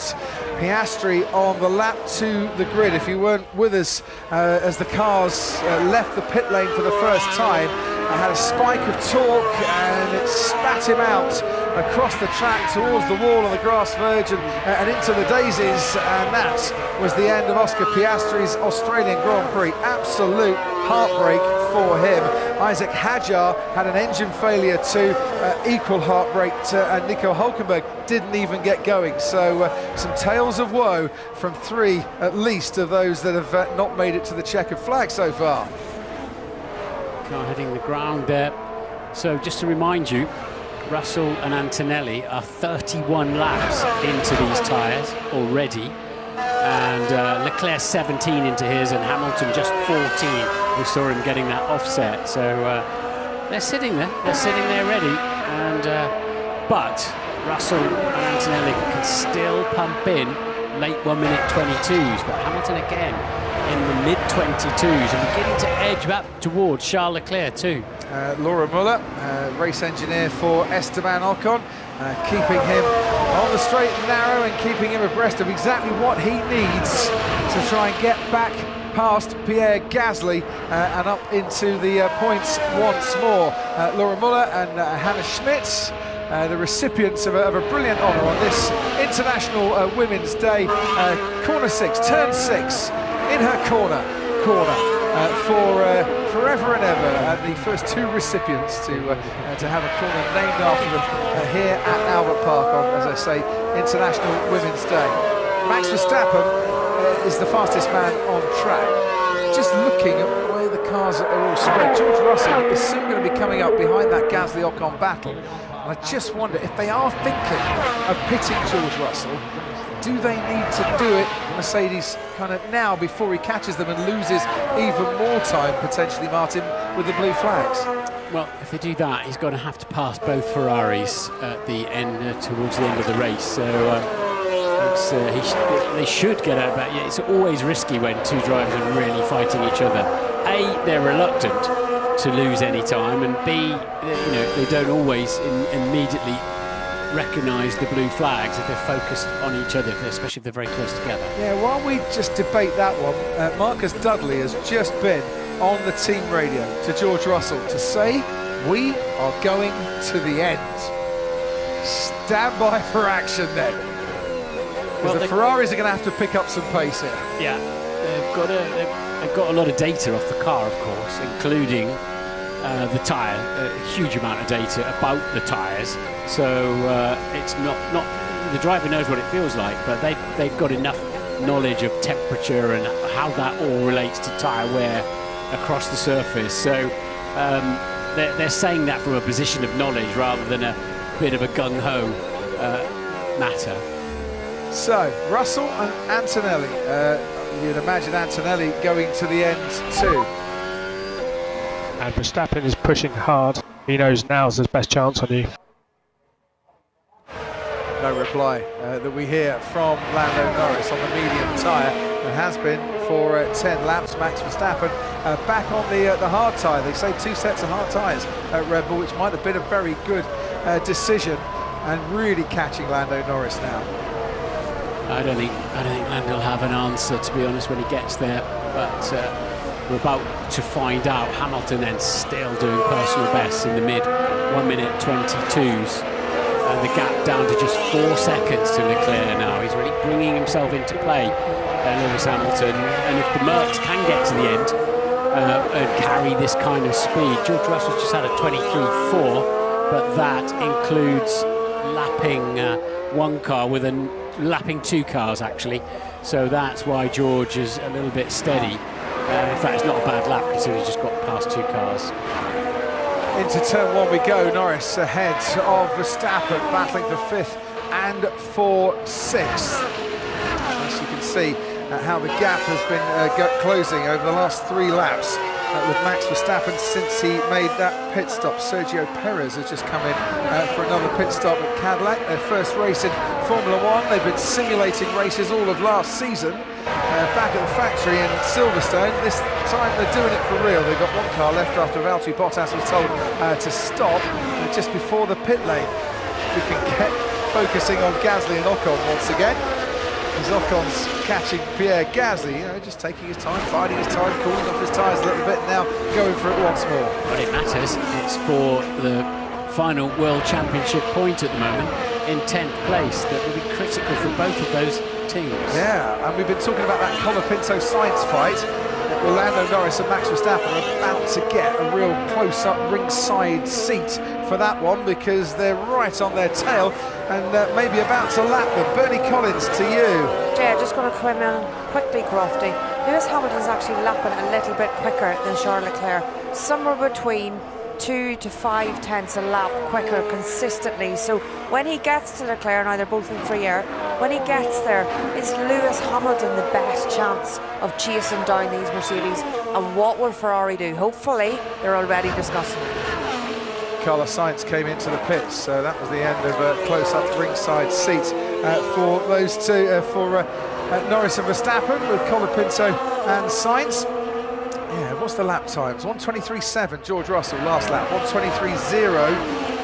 Piastri on the lap to the grid. If you weren't with us as the cars left the pit lane for the first time, I had a spike of torque and it spat him out across the track towards the wall on the grass verge and into the daisies, and that was the end of Oscar Piastri's Australian Grand Prix. Absolute heartbreak for him. Isaac Hadjar had an engine failure too, equal heartbreak and Nico Hulkenberg didn't even get going. So some tales of woe from 3 at least of those that have not made it to the checkered flag so far. Car hitting the ground there. So just to remind you, Russell and Antonelli are 31 laps into these tyres already, and Leclerc 17 into his, and Hamilton just 14. We saw him getting that offset, so they're sitting there ready, and but Russell and Antonelli can still pump in late 1 minute 22s, but Hamilton again in the mid 22s and beginning to edge back towards Charles Leclerc too. Laura Muller, race engineer for Esteban Ocon, keeping him on the straight and narrow and keeping him abreast of exactly what he needs to try and get back past Pierre Gasly and up into the points once more. Laura Muller and Hannah Schmitz, the recipients of a brilliant honour on this International Women's Day. Corner 6, turn 6, in her corner. for forever and ever, and the first two recipients to have a corner named after them here at Albert Park on, as I say, International Women's Day. Max Verstappen is the fastest man on track. Just looking at the way the cars are all spread, George Russell is soon going to be coming up behind that Gasly-Ocon battle. And I just wonder if they are thinking of pitting George Russell, do they need to do it, Mercedes, kind of now before he catches them and loses even more time, potentially, Martin, with the blue flags? Well, if they do that, he's going to have to pass both Ferraris at the end, towards the end of the race. So they should get out, but it's always risky when two drivers are really fighting each other. A, they're reluctant to lose any time, and B, they don't always immediately recognise the blue flags if they're focused on each other, especially if they're very close together. Yeah, while we just debate that one, Marcus Dudley has just been on the team radio to George Russell to say, we are going to the end. Stand by for action then. Because the Ferraris are going to have to pick up some pace here. Yeah, they've got a lot of data off the car, of course, including the tyre, a huge amount of data about the tyres. So it's not the driver knows what it feels like, but they've got enough knowledge of temperature and how that all relates to tyre wear across the surface. So they're saying that from a position of knowledge rather than a bit of a gung-ho matter. So, Russell and Antonelli. You'd imagine Antonelli going to the end too. And Verstappen is pushing hard. He knows now's his best chance on you. No reply that we hear from Lando Norris on the medium tyre. It has been for 10 laps. Max Verstappen back on the hard tyre. They say 2 sets of hard tyres at Red Bull, which might have been a very good decision, and really catching Lando Norris now. I don't think Lando will have an answer, to be honest, when he gets there. But we're about to find out. Hamilton then still doing personal bests in the mid 1:22s. And the gap down to just 4 seconds to Leclerc now. He's really bringing himself into play, Lewis Hamilton. And if the Mercs can get to the end and carry this kind of speed, George Russell's just had a 23.4, but that includes lapping one car with lapping 2 cars, actually. So that's why George is a little bit steady. In fact, it's not a bad lap considering he's just got past 2 cars. Into turn 1 we go. Norris ahead of Verstappen, battling for 5th and for 6th. As you can see how the gap has been closing over the last 3 laps with Max Verstappen since he made that pit stop. Sergio Perez has just come in for another pit stop at Cadillac, their first race in Formula 1. They've been simulating races all of last season back at the factory in Silverstone. This time they're doing it for real. They've got 1 car left after Valtteri Bottas was told to stop just before the pit lane. We can get focusing on Gasly and Ocon once again. As Ocon's catching Pierre Gasly, just taking his time, biding his time, cooling off his tyres a little bit, now going for it once more. But it matters. It's for the final World Championship point at the moment in 10th place. That will be critical for both of those teams. Yeah, and we've been talking about that Colapinto Sainz fight. Well, Lando Norris and Max Verstappen are about to get a real close-up ringside seat for that one, because they're right on their tail and maybe about to lap them. Bernie Collins, to you. Yeah, just going to come in quickly, Crofty. Lewis Hamilton's actually lapping a little bit quicker than Charles Leclerc, somewhere between 2 to 5 tenths a lap quicker consistently. So when he gets to Leclerc, now they're both in free air, when he gets there, is Lewis Hamilton the best chance of chasing down these Mercedes? And what will Ferrari do? Hopefully they're already discussing it. Carlos Sainz came into the pits, so that was the end of a close-up ringside seat for those two, for Norris and Verstappen, with Colapinto and Sainz. Yeah, what's the lap times? 1:23.7 George Russell last lap, 1:23.0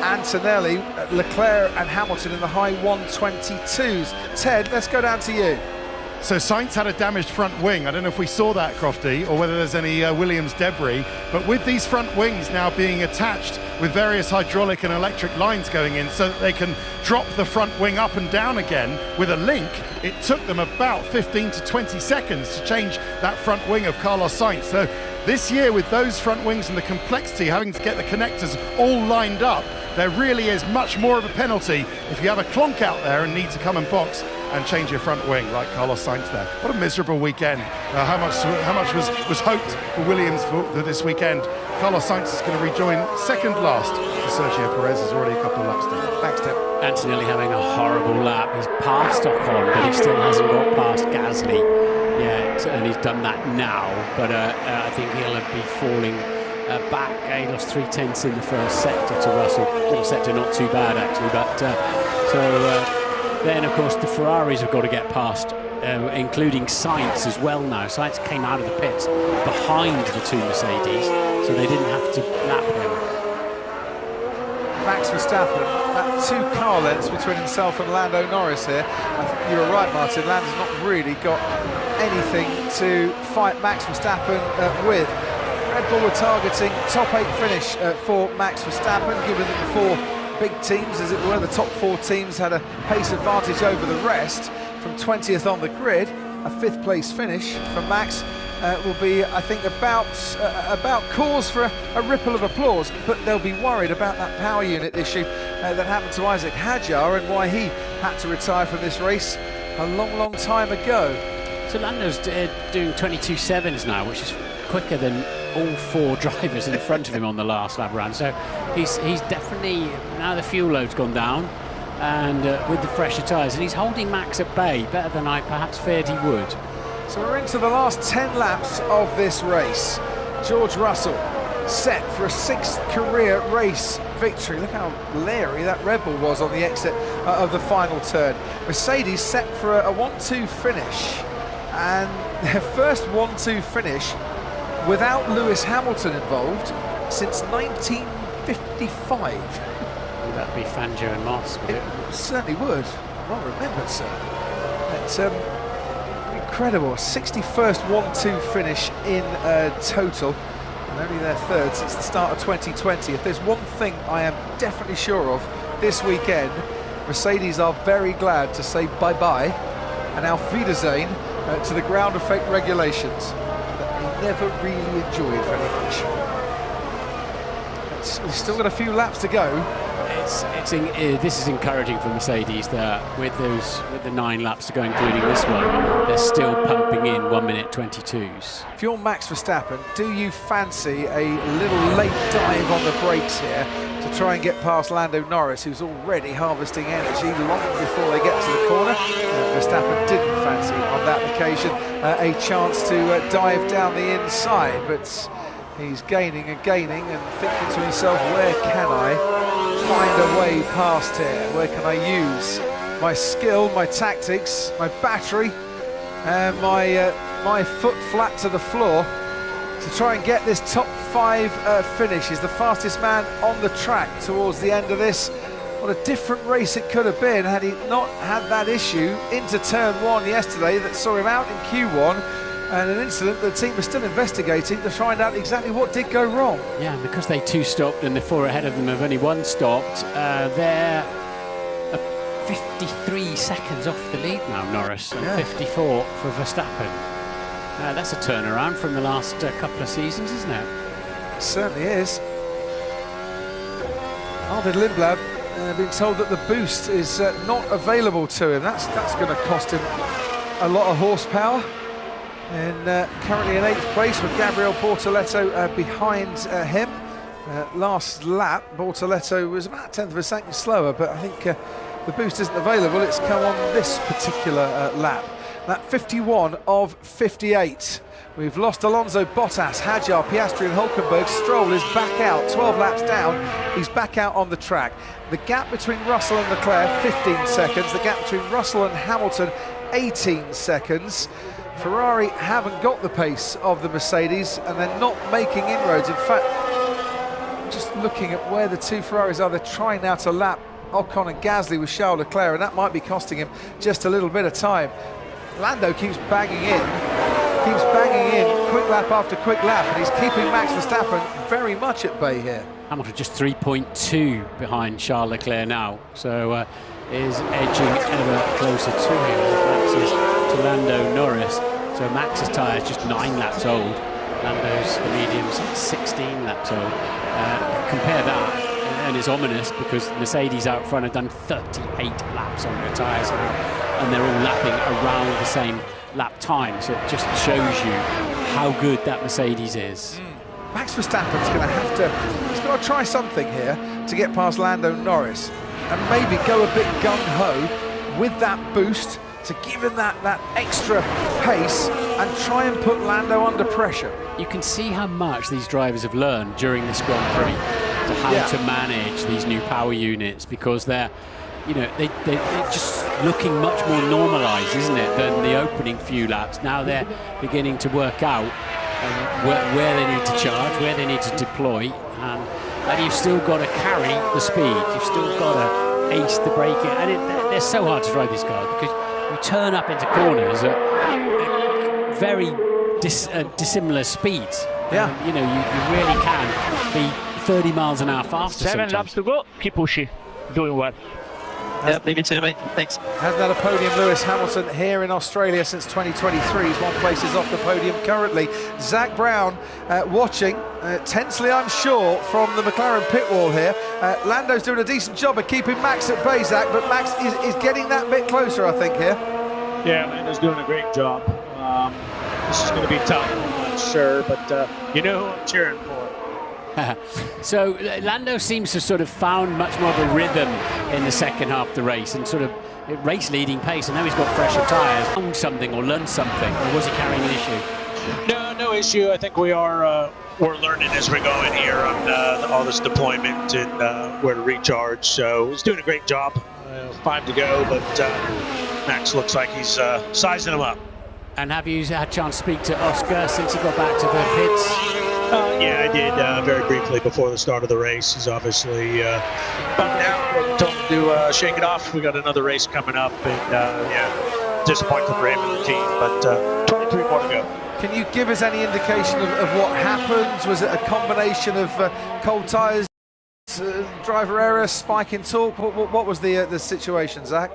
Antonelli, Leclerc and Hamilton in the high 1:22s. Ted, let's go down to you. So Sainz had a damaged front wing. I don't know if we saw that, Crofty, or whether there's any Williams debris. But with these front wings now being attached with various hydraulic and electric lines going in so that they can drop the front wing up and down again with a link, it took them about 15 to 20 seconds to change that front wing of Carlos Sainz. So This year, with those front wings and the complexity, having to get the connectors all lined up, there really is much more of a penalty if you have a clonk out there and need to come and box and change your front wing, like Carlos Sainz there. What a miserable weekend. How much was hoped for Williams for this weekend. Carlos Sainz is going to rejoin second last. Sergio Perez is already a couple of laps down. Thanks, Tim. Antonelli having a horrible lap. He's passed Ocon, but he still hasn't got past Gasly yet, and he's done that now. But I think he'll be falling back. He lost 3/10 in the first sector to Russell. Middle sector not too bad actually, but then of course the Ferraris have got to get past, including Sainz as well now. Sainz came out of the pits behind the two Mercedes, so they didn't have to lap him. Max Verstappen, that 2 car lengths between himself and Lando Norris here. I think you were right, Martin. Lando's not really got anything to fight Max Verstappen with. Red Bull were targeting top 8 finish for Max Verstappen, given that the 4 big teams, as it were, the top 4 teams had a pace advantage over the rest. From 20th on the grid, a 5th place finish for Max will be, I think, about cause for a ripple of applause, but they'll be worried about that power unit issue that happened to Isaac Hadjar and why he had to retire from this race a long time ago. So Lando's doing 22.7s now, which is quicker than all 4 drivers in front of him on the last lap round. So he's definitely, now the fuel load's gone down, and with the fresher tyres, and he's holding Max at bay better than I perhaps feared he would. So we're into the last 10 laps of this race. George Russell set for a 6th career race victory. Look how leery that Red Bull was on the exit of the final turn. Mercedes set for a 1-2 finish, and their first 1-2 finish without Lewis Hamilton involved since 1955. Would that be Fangio and Moss, would it? Certainly would. Well remembered, sir. It's incredible. 61st 1-2 finish in total, and only their 3rd since the start of 2020. If there's one thing I am definitely sure of this weekend, Mercedes are very glad to say bye-bye and auf Wiedersehen to the ground effect regulations that they never really enjoyed very much. We've still got a few laps to go. This is encouraging for Mercedes that with the 9 laps to go, including this one, they're still pumping in 1:22s. If you're Max Verstappen, do you fancy a little late dive on the brakes here to try and get past Lando Norris, who's already harvesting energy long before they get to the corner? Verstappen didn't fancy on that occasion a chance to dive down the inside, but he's gaining and thinking to himself, where can I find a way past here? Where can I use my skill, my tactics, my battery, and my foot flat to the floor to try and get this top 5 finish? He's the fastest man on the track towards the end of this. What a different race it could have been had he not had that issue into turn 1 yesterday that saw him out in Q1, and an incident the team is still investigating to find out exactly what did go wrong. Yeah, because they 2 stopped and the 4 ahead of them have only 1 stopped, they're 53 seconds off the lead now, Norris, and 54 for Verstappen. That's a turnaround from the last couple of seasons, isn't it? It certainly is. Arvid Lindblad being told that the boost is not available to him. That's going to cost him a lot of horsepower. And currently in 8th place with Gabriel Bortoleto behind him. Last lap, Bortoleto was about 1/10 of a second slower, but I think the boost isn't available. It's come on this particular lap. That 51 of 58. We've lost Alonso, Bottas, Hadjar, Piastri and Hulkenberg. Stroll is back out, 12 laps down. He's back out on the track. The gap between Russell and Leclerc, 15 seconds. The gap between Russell and Hamilton, 18 seconds. Ferrari haven't got the pace of the Mercedes, and they're not making inroads. In fact, just looking at where the 2 Ferraris are, they're trying now to lap Ocon and Gasly with Charles Leclerc, and that might be costing him just a little bit of time. Lando keeps banging in, quick lap after quick lap, and he's keeping Max Verstappen very much at bay here. Hamilton just 3.2 behind Charles Leclerc now, so is edging ever closer to him. Max is to Lando Norris, so Max's tyre is just 9 laps old, Lando's the mediums 16 laps. So compare that, and it's ominous because Mercedes out front have done 38 laps on their tyres now, and they're all lapping around the same lap time. So it just shows you how good that Mercedes is. Max Verstappen's going to have to, he's got to try something here to get past Lando Norris, and maybe go a bit gung-ho with that boost to give him that extra pace and try and put Lando under pressure. You can see how much these drivers have learned during this Grand Prix to how to manage these new power units, because they're, you know, they're just looking much more normalised, isn't it, than the opening few laps. Now they're beginning to work out where they need to charge, where they need to deploy, and you've still got to carry the speed. You've still got to ace the braking, and they're so hard to drive these cars because you turn up into corners at very dissimilar speeds. Yeah, you know, you really can be 30 miles an hour faster. 7 laps to go. Keep pushing. Doing well. Yeah, leave it to me. Thanks. Hasn't had a podium, Lewis Hamilton, here in Australia since 2023. He's 1 place off the podium currently. Zach Brown watching tensely, I'm sure, from the McLaren pit wall here. Lando's doing a decent job of keeping Max at bay, Zach, but Max is getting that bit closer, I think, here. Yeah, Lando's doing a great job. This is going to be tough, I'm not sure, but you know who I'm cheering for. So Lando seems to sort of found much more of a rhythm in the second half of the race and sort of race leading pace, and now he's got fresher tyres. Found something or learned something, or was he carrying an issue? No issue. I think we're learning as we're going here on all this deployment and where to recharge. So he's doing a great job. 5 to go, but Max looks like he's sizing him up. And have you had a chance to speak to Oscar since he got back to the pits? Yeah, I did very briefly before the start of the race. He's obviously bummed out. Told him to shake it off. We got another race coming up, and disappointed for him and the team, but 23 more to go. Can you give us any indication of what happened? Was it a combination of cold tyres, driver error, spike in torque? What was the situation, Zach?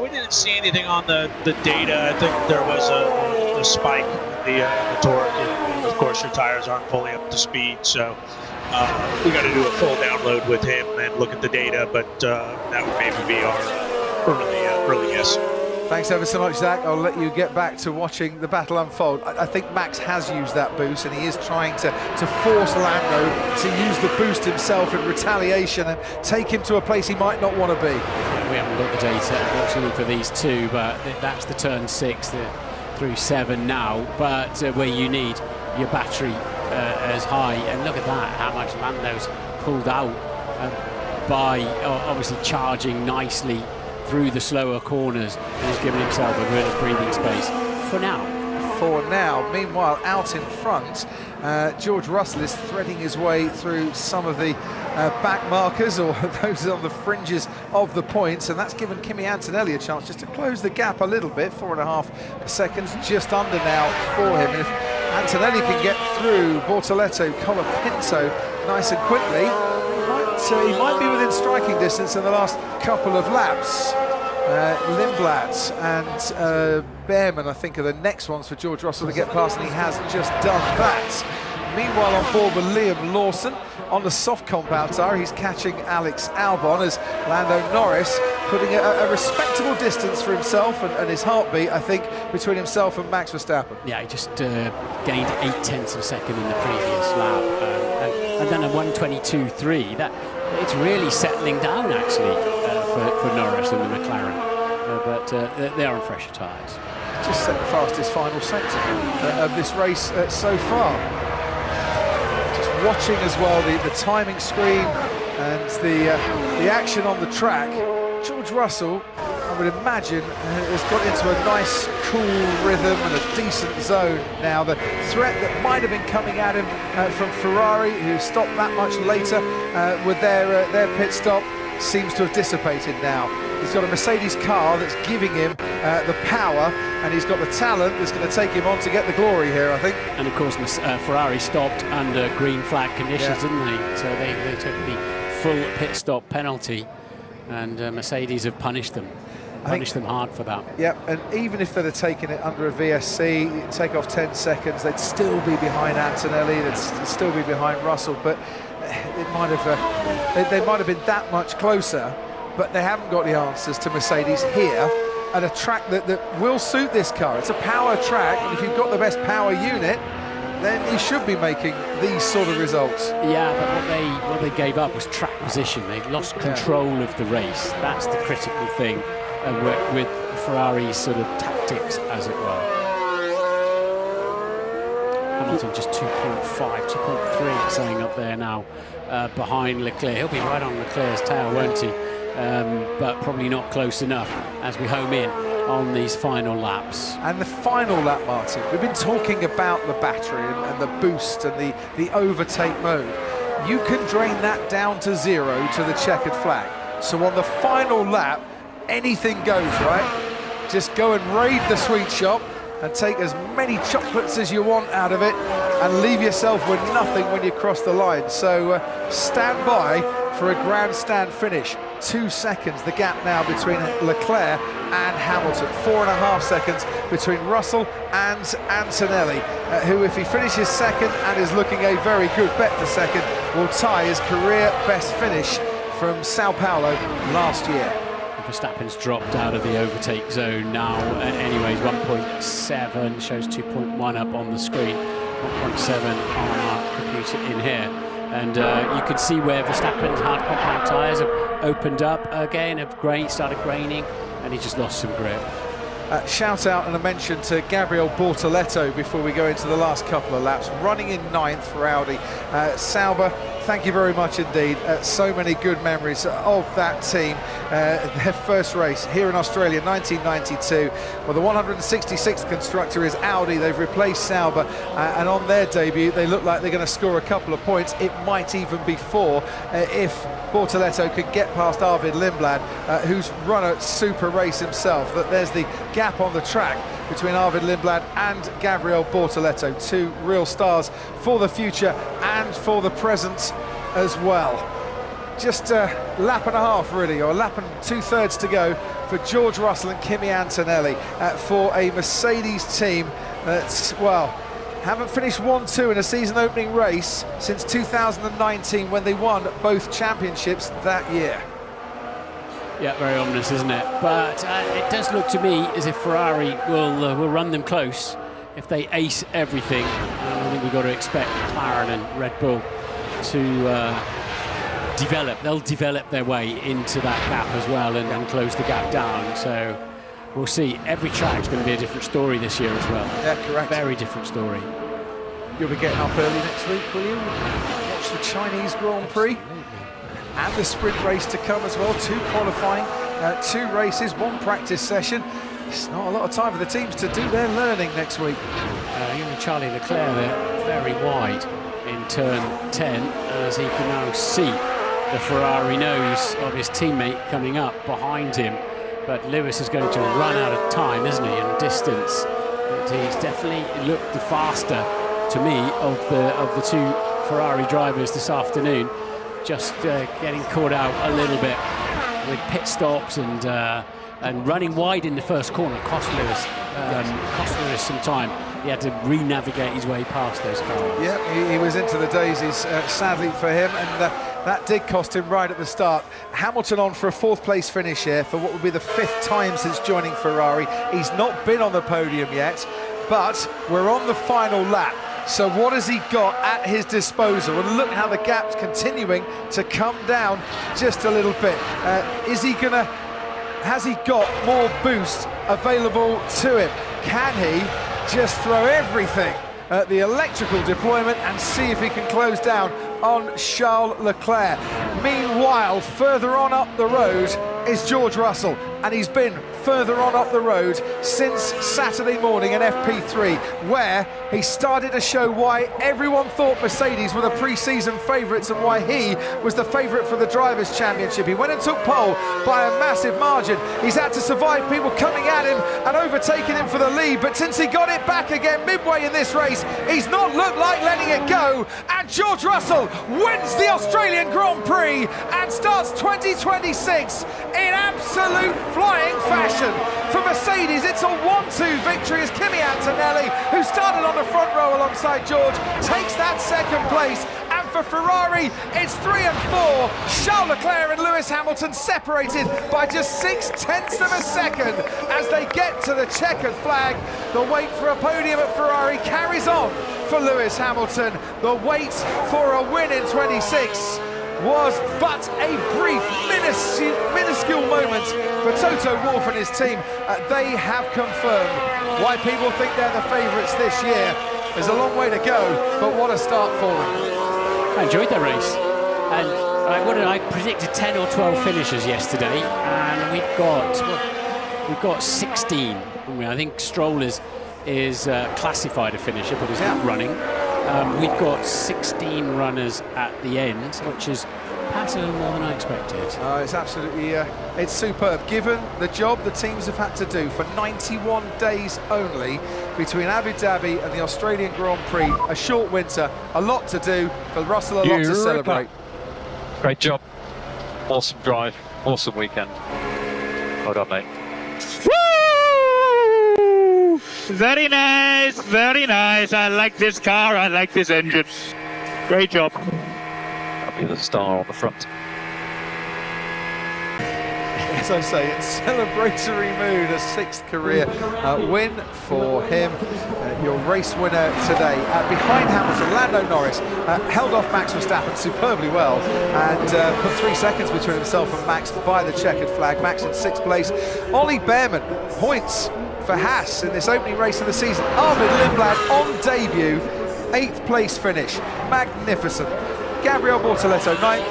We didn't see anything on the data. I think there was a spike in the torque. And of course, your tires aren't fully up to speed, so we got to do a full download with him and look at the data. But that would maybe be our early guess. Thanks ever so much, Zach. I'll let you get back to watching the battle unfold. I think Max has used that boost, and he is trying to force Lando to use the boost himself in retaliation and take him to a place he might not want to be. We haven't got the data, unfortunately, for these two, but that's the turn 6 through 7 now, but where you need your battery as high. And look at that, how much Lando's pulled out by obviously charging nicely through the slower corners, and he's given himself a bit of breathing space for now. Meanwhile, out in front, George Russell is threading his way through some of the back markers, or those on the fringes of the points, and that's given Kimi Antonelli a chance just to close the gap a little bit. 4.5 seconds just under now for him. And if Antonelli can get through Bortoleto, Colapinto nice and quickly, he might be within striking distance in the last couple of laps. Lindblad and Behrman, I think, are the next ones for George Russell to get past, and he has just done that. Meanwhile, on board with Liam Lawson on the soft compound tyre, he's catching Alex Albon as Lando Norris putting a respectable distance for himself and his heartbeat, I think, between himself and Max Verstappen. Yeah, he just gained 0.8 of a second in the previous lap, and then a 1:22.3. That it's really settling down actually for Norris and the McLaren, but they are on fresher tyres. Just set the fastest final sector of this race so far. Just watching as well the timing screen and the action on the track. George Russell, I would imagine, has got into a nice, cool rhythm and a decent zone now. The threat that might have been coming at him from Ferrari, who stopped that much later with their pit stop, seems to have dissipated now. He's got a Mercedes car that's giving him the power, and he's got the talent that's going to take him on to get the glory here, I think. And of course, Ferrari stopped under green flag conditions, didn't they? So they took the full pit stop penalty, and Mercedes have punished them. punish them hard for that. Yep, and even if they'd have taken it under a VSC, take off 10 seconds, they'd still be behind Antonelli, they'd still be behind Russell, but it might have, they might have been that much closer, but they haven't got the answers to Mercedes here at a track that will suit this car. It's a power track, and if you've got the best power unit, then you should be making these sort of results. Yeah, but what they gave up was track position. They lost control of the race. That's the critical thing, with Ferrari's sort of tactics, as it were. Hamilton just 2.5, 2.3, saying up there now, behind Leclerc. He'll be right on Leclerc's tail, won't he? But probably not close enough as we home in on these final laps. And the final lap, Martin, we've been talking about the battery and the boost and the overtake mode. You can drain that down to 0 to the checkered flag. So on the final lap, anything goes, right? Just go and raid the sweet shop and take as many chocolates as you want out of it and leave yourself with nothing when you cross the line. So stand by for a grandstand finish. 2 seconds, the gap now between Leclerc and Hamilton. 4.5 seconds between Russell and Antonelli, who, if he finishes second and is looking a very good bet for second, will tie his career best finish from Sao Paulo last year. Verstappen's dropped out of the overtake zone now. Anyways, 1.7 shows 2.1 up on the screen, 1.7 on our computer in here. And you can see where Verstappen's hard compound tyres have opened up again, have started graining, and he just lost some grip. Shout out and a mention to Gabriel Bortoleto before we go into the last couple of laps, running in 9th for Audi. Sauber, thank you very much indeed. So many good memories of that team. Their first race here in Australia, 1992. Well, the 166th constructor is Audi. They've replaced Sauber, and on their debut, they look like they're going to score a couple of points. It might even be 4 if Bortoleto could get past Arvid Lindblad, who's run a super race himself. That there's the gap on the track between Arvid Lindblad and Gabriel Bortoleto, 2 real stars for the future and for the present as well. Just a lap and a half, really, or a lap and 2/3 to go for George Russell and Kimi Antonelli for a Mercedes team that's, well, haven't finished 1-2 in a season-opening race since 2019 when they won both championships that year. Yeah, very ominous, isn't it? But it does look to me as if Ferrari will run them close if they ace everything. I think we've got to expect McLaren and Red Bull to develop. They'll develop their way into that gap as well and close the gap down. So we'll see. Every track's going to be a different story this year as well. Yeah, correct. Very different story. You'll be getting up early next week, will you? Watch the Chinese Grand Prix. And the sprint race to come as well. 2 qualifying, 2 races, 1 practice session. It's not a lot of time for the teams to do their learning next week. Even Charlie Leclerc there, very wide in turn 10, as he can now see the Ferrari nose of his teammate coming up behind him. But Lewis is going to run out of time, isn't he, and distance. But he's definitely looked the faster, to me, of the 2 Ferrari drivers this afternoon. Just getting caught out a little bit with pit stops and running wide in the first corner cost Lewis some time. He had to re-navigate his way past those cars. Yeah, he was into the daisies, sadly for him, and that did cost him right at the start. Hamilton on for a 4th place finish here for what will be the 5th time since joining Ferrari. He's not been on the podium yet, but we're on the final lap. So what has he got at his disposal? And look how the gap's continuing to come down just a little bit. Has he got more boost available to him? Can he just throw everything at the electrical deployment and see if he can close down on Charles Leclerc? Meanwhile, further on up the road is George Russell, and he's been further on up the road since Saturday morning in FP3, where he started to show why everyone thought Mercedes were the pre-season favourites and why he was the favourite for the Drivers' Championship. He went and took pole by a massive margin. He's had to survive people coming at him and overtaking him for the lead, but since he got it back again midway in this race, he's not looked like letting it go, and George Russell wins the Australian Grand Prix and starts 2026 in absolute flying fashion. For Mercedes, it's a 1-2 victory as Kimi Antonelli, who started on the front row alongside George, takes that second place. And for Ferrari, it's 3 and 4. Charles Leclerc and Lewis Hamilton separated by just 0.6 of a second as they get to the checkered flag. The wait for a podium at Ferrari carries on for Lewis Hamilton. The wait for a win in 26 was but a brief, minuscule moment for Toto Wolff and his team. They have confirmed why people think they're the favourites this year. There's a long way to go, but what a start for them. I enjoyed the race, and I predicted 10 or 12 finishers yesterday, and we've got 16. I think Stroll is classified a finisher, but he's not running. We've got 16 runners at the end, which is perhaps a little more than I expected. It's absolutely, it's superb. Given the job the teams have had to do for 91 days only between Abu Dhabi and the Australian Grand Prix, a short winter, a lot to do, for Russell, a lot to celebrate. Great job. Awesome drive, awesome weekend. Well done, mate. Woo! Very nice, very nice. I like this car, I like this engine. Great job. That'll be the star on the front. As I say, it's celebratory mood, a 6th career win for him. Your race winner today. Behind Hamilton, Lando Norris held off Max Verstappen superbly well and put 3 seconds between himself and Max by the checkered flag. Max in 6th place. Ollie Behrman, points for Haas in this opening race of the season. Arvid Lindblad on debut, 8th place finish. Magnificent. Gabriel Bortoletto, 9th.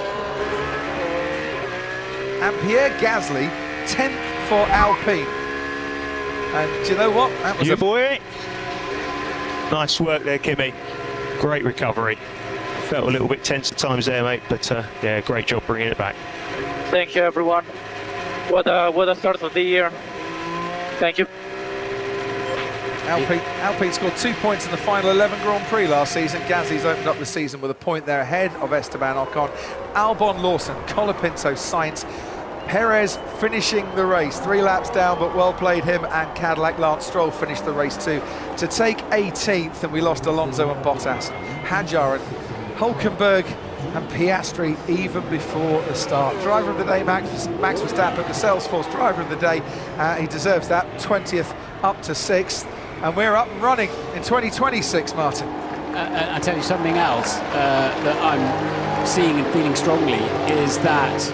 And Pierre Gasly, 10th for Alpine. And do you know what? That was boy. Nice work there, Kimi. Great recovery. Felt a little bit tense at times there, mate, but yeah, great job bringing it back. Thank you, everyone. What a start of the year. Thank you. Alpine scored 2 points in the final 11 Grand Prix last season. Gasly's opened up the season with a point there ahead of Esteban Ocon. Albon, Lawson, Colapinto, Sainz, Perez finishing the race. 3 laps down, but well played him, and Cadillac Lance Stroll finished the race too to take 18th, and we lost Alonso and Bottas, Hadjar and Hulkenberg and Piastri even before the start. Driver of the day, Max Verstappen, the Salesforce driver of the day. He deserves that, 20th up to 6th. And we're up and running in 2026, Martin. I'll tell you something else that I'm seeing and feeling strongly is that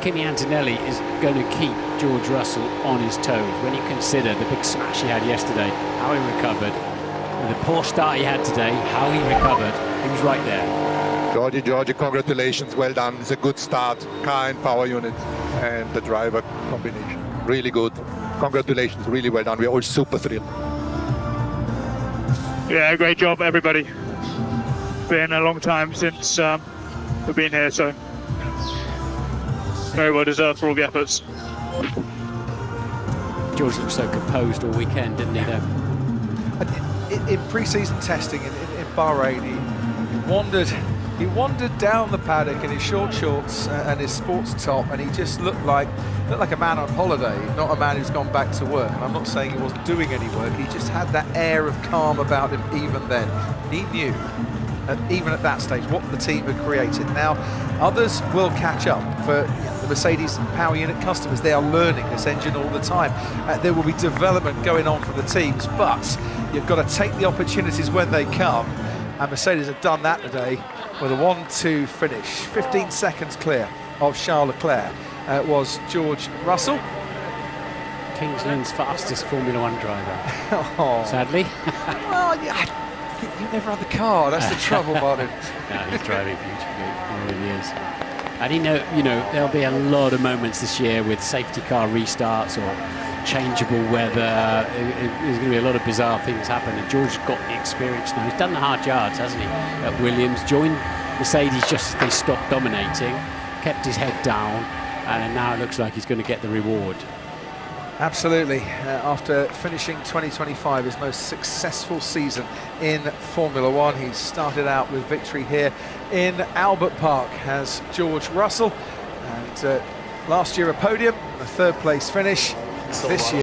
Kimi Antonelli is going to keep George Russell on his toes. When you consider the big smash he had yesterday, how he recovered, and the poor start he had today, how he recovered, he was right there. Georgie, congratulations, well done. It's a good start, car and power unit and the driver combination. Really good. Congratulations, really well done. We're all super thrilled. Yeah, great job, everybody. Been a long time since we've been here, so very well deserved for all the efforts. George looked so composed all weekend, didn't he, though? In pre-season testing in Bahrain, he wandered down the paddock in his short shorts and his sports top, and he just looked like a man on holiday, not a man who's gone back to work. And I'm not saying he wasn't doing any work, he just had that air of calm about him even then. He knew, even at that stage, what the team had created. Now, others will catch up. For the Mercedes power unit customers, they are learning this engine all the time. There will be development going on for the teams, but you've got to take the opportunities when they come. And Mercedes have done that today with a 1-2 finish. 15 seconds clear of Charles Leclerc was George Russell. Kingsland's fastest Formula One driver, sadly. Well, yeah, I think you never had the car, that's the trouble, Martin. No, he's driving beautifully, he really is. And you know, there'll be a lot of moments this year with safety car restarts or changeable weather. There's going to be a lot of bizarre things happen, and George's got the experience now. He's done the hard yards, hasn't he, at Williams, joined Mercedes just as they stopped dominating, kept his head down, and now it looks like he's going to get the reward. Absolutely. After finishing 2025, his most successful season in Formula One, he started out with victory here in Albert Park as George Russell, and Last year a podium, a third place finish. This year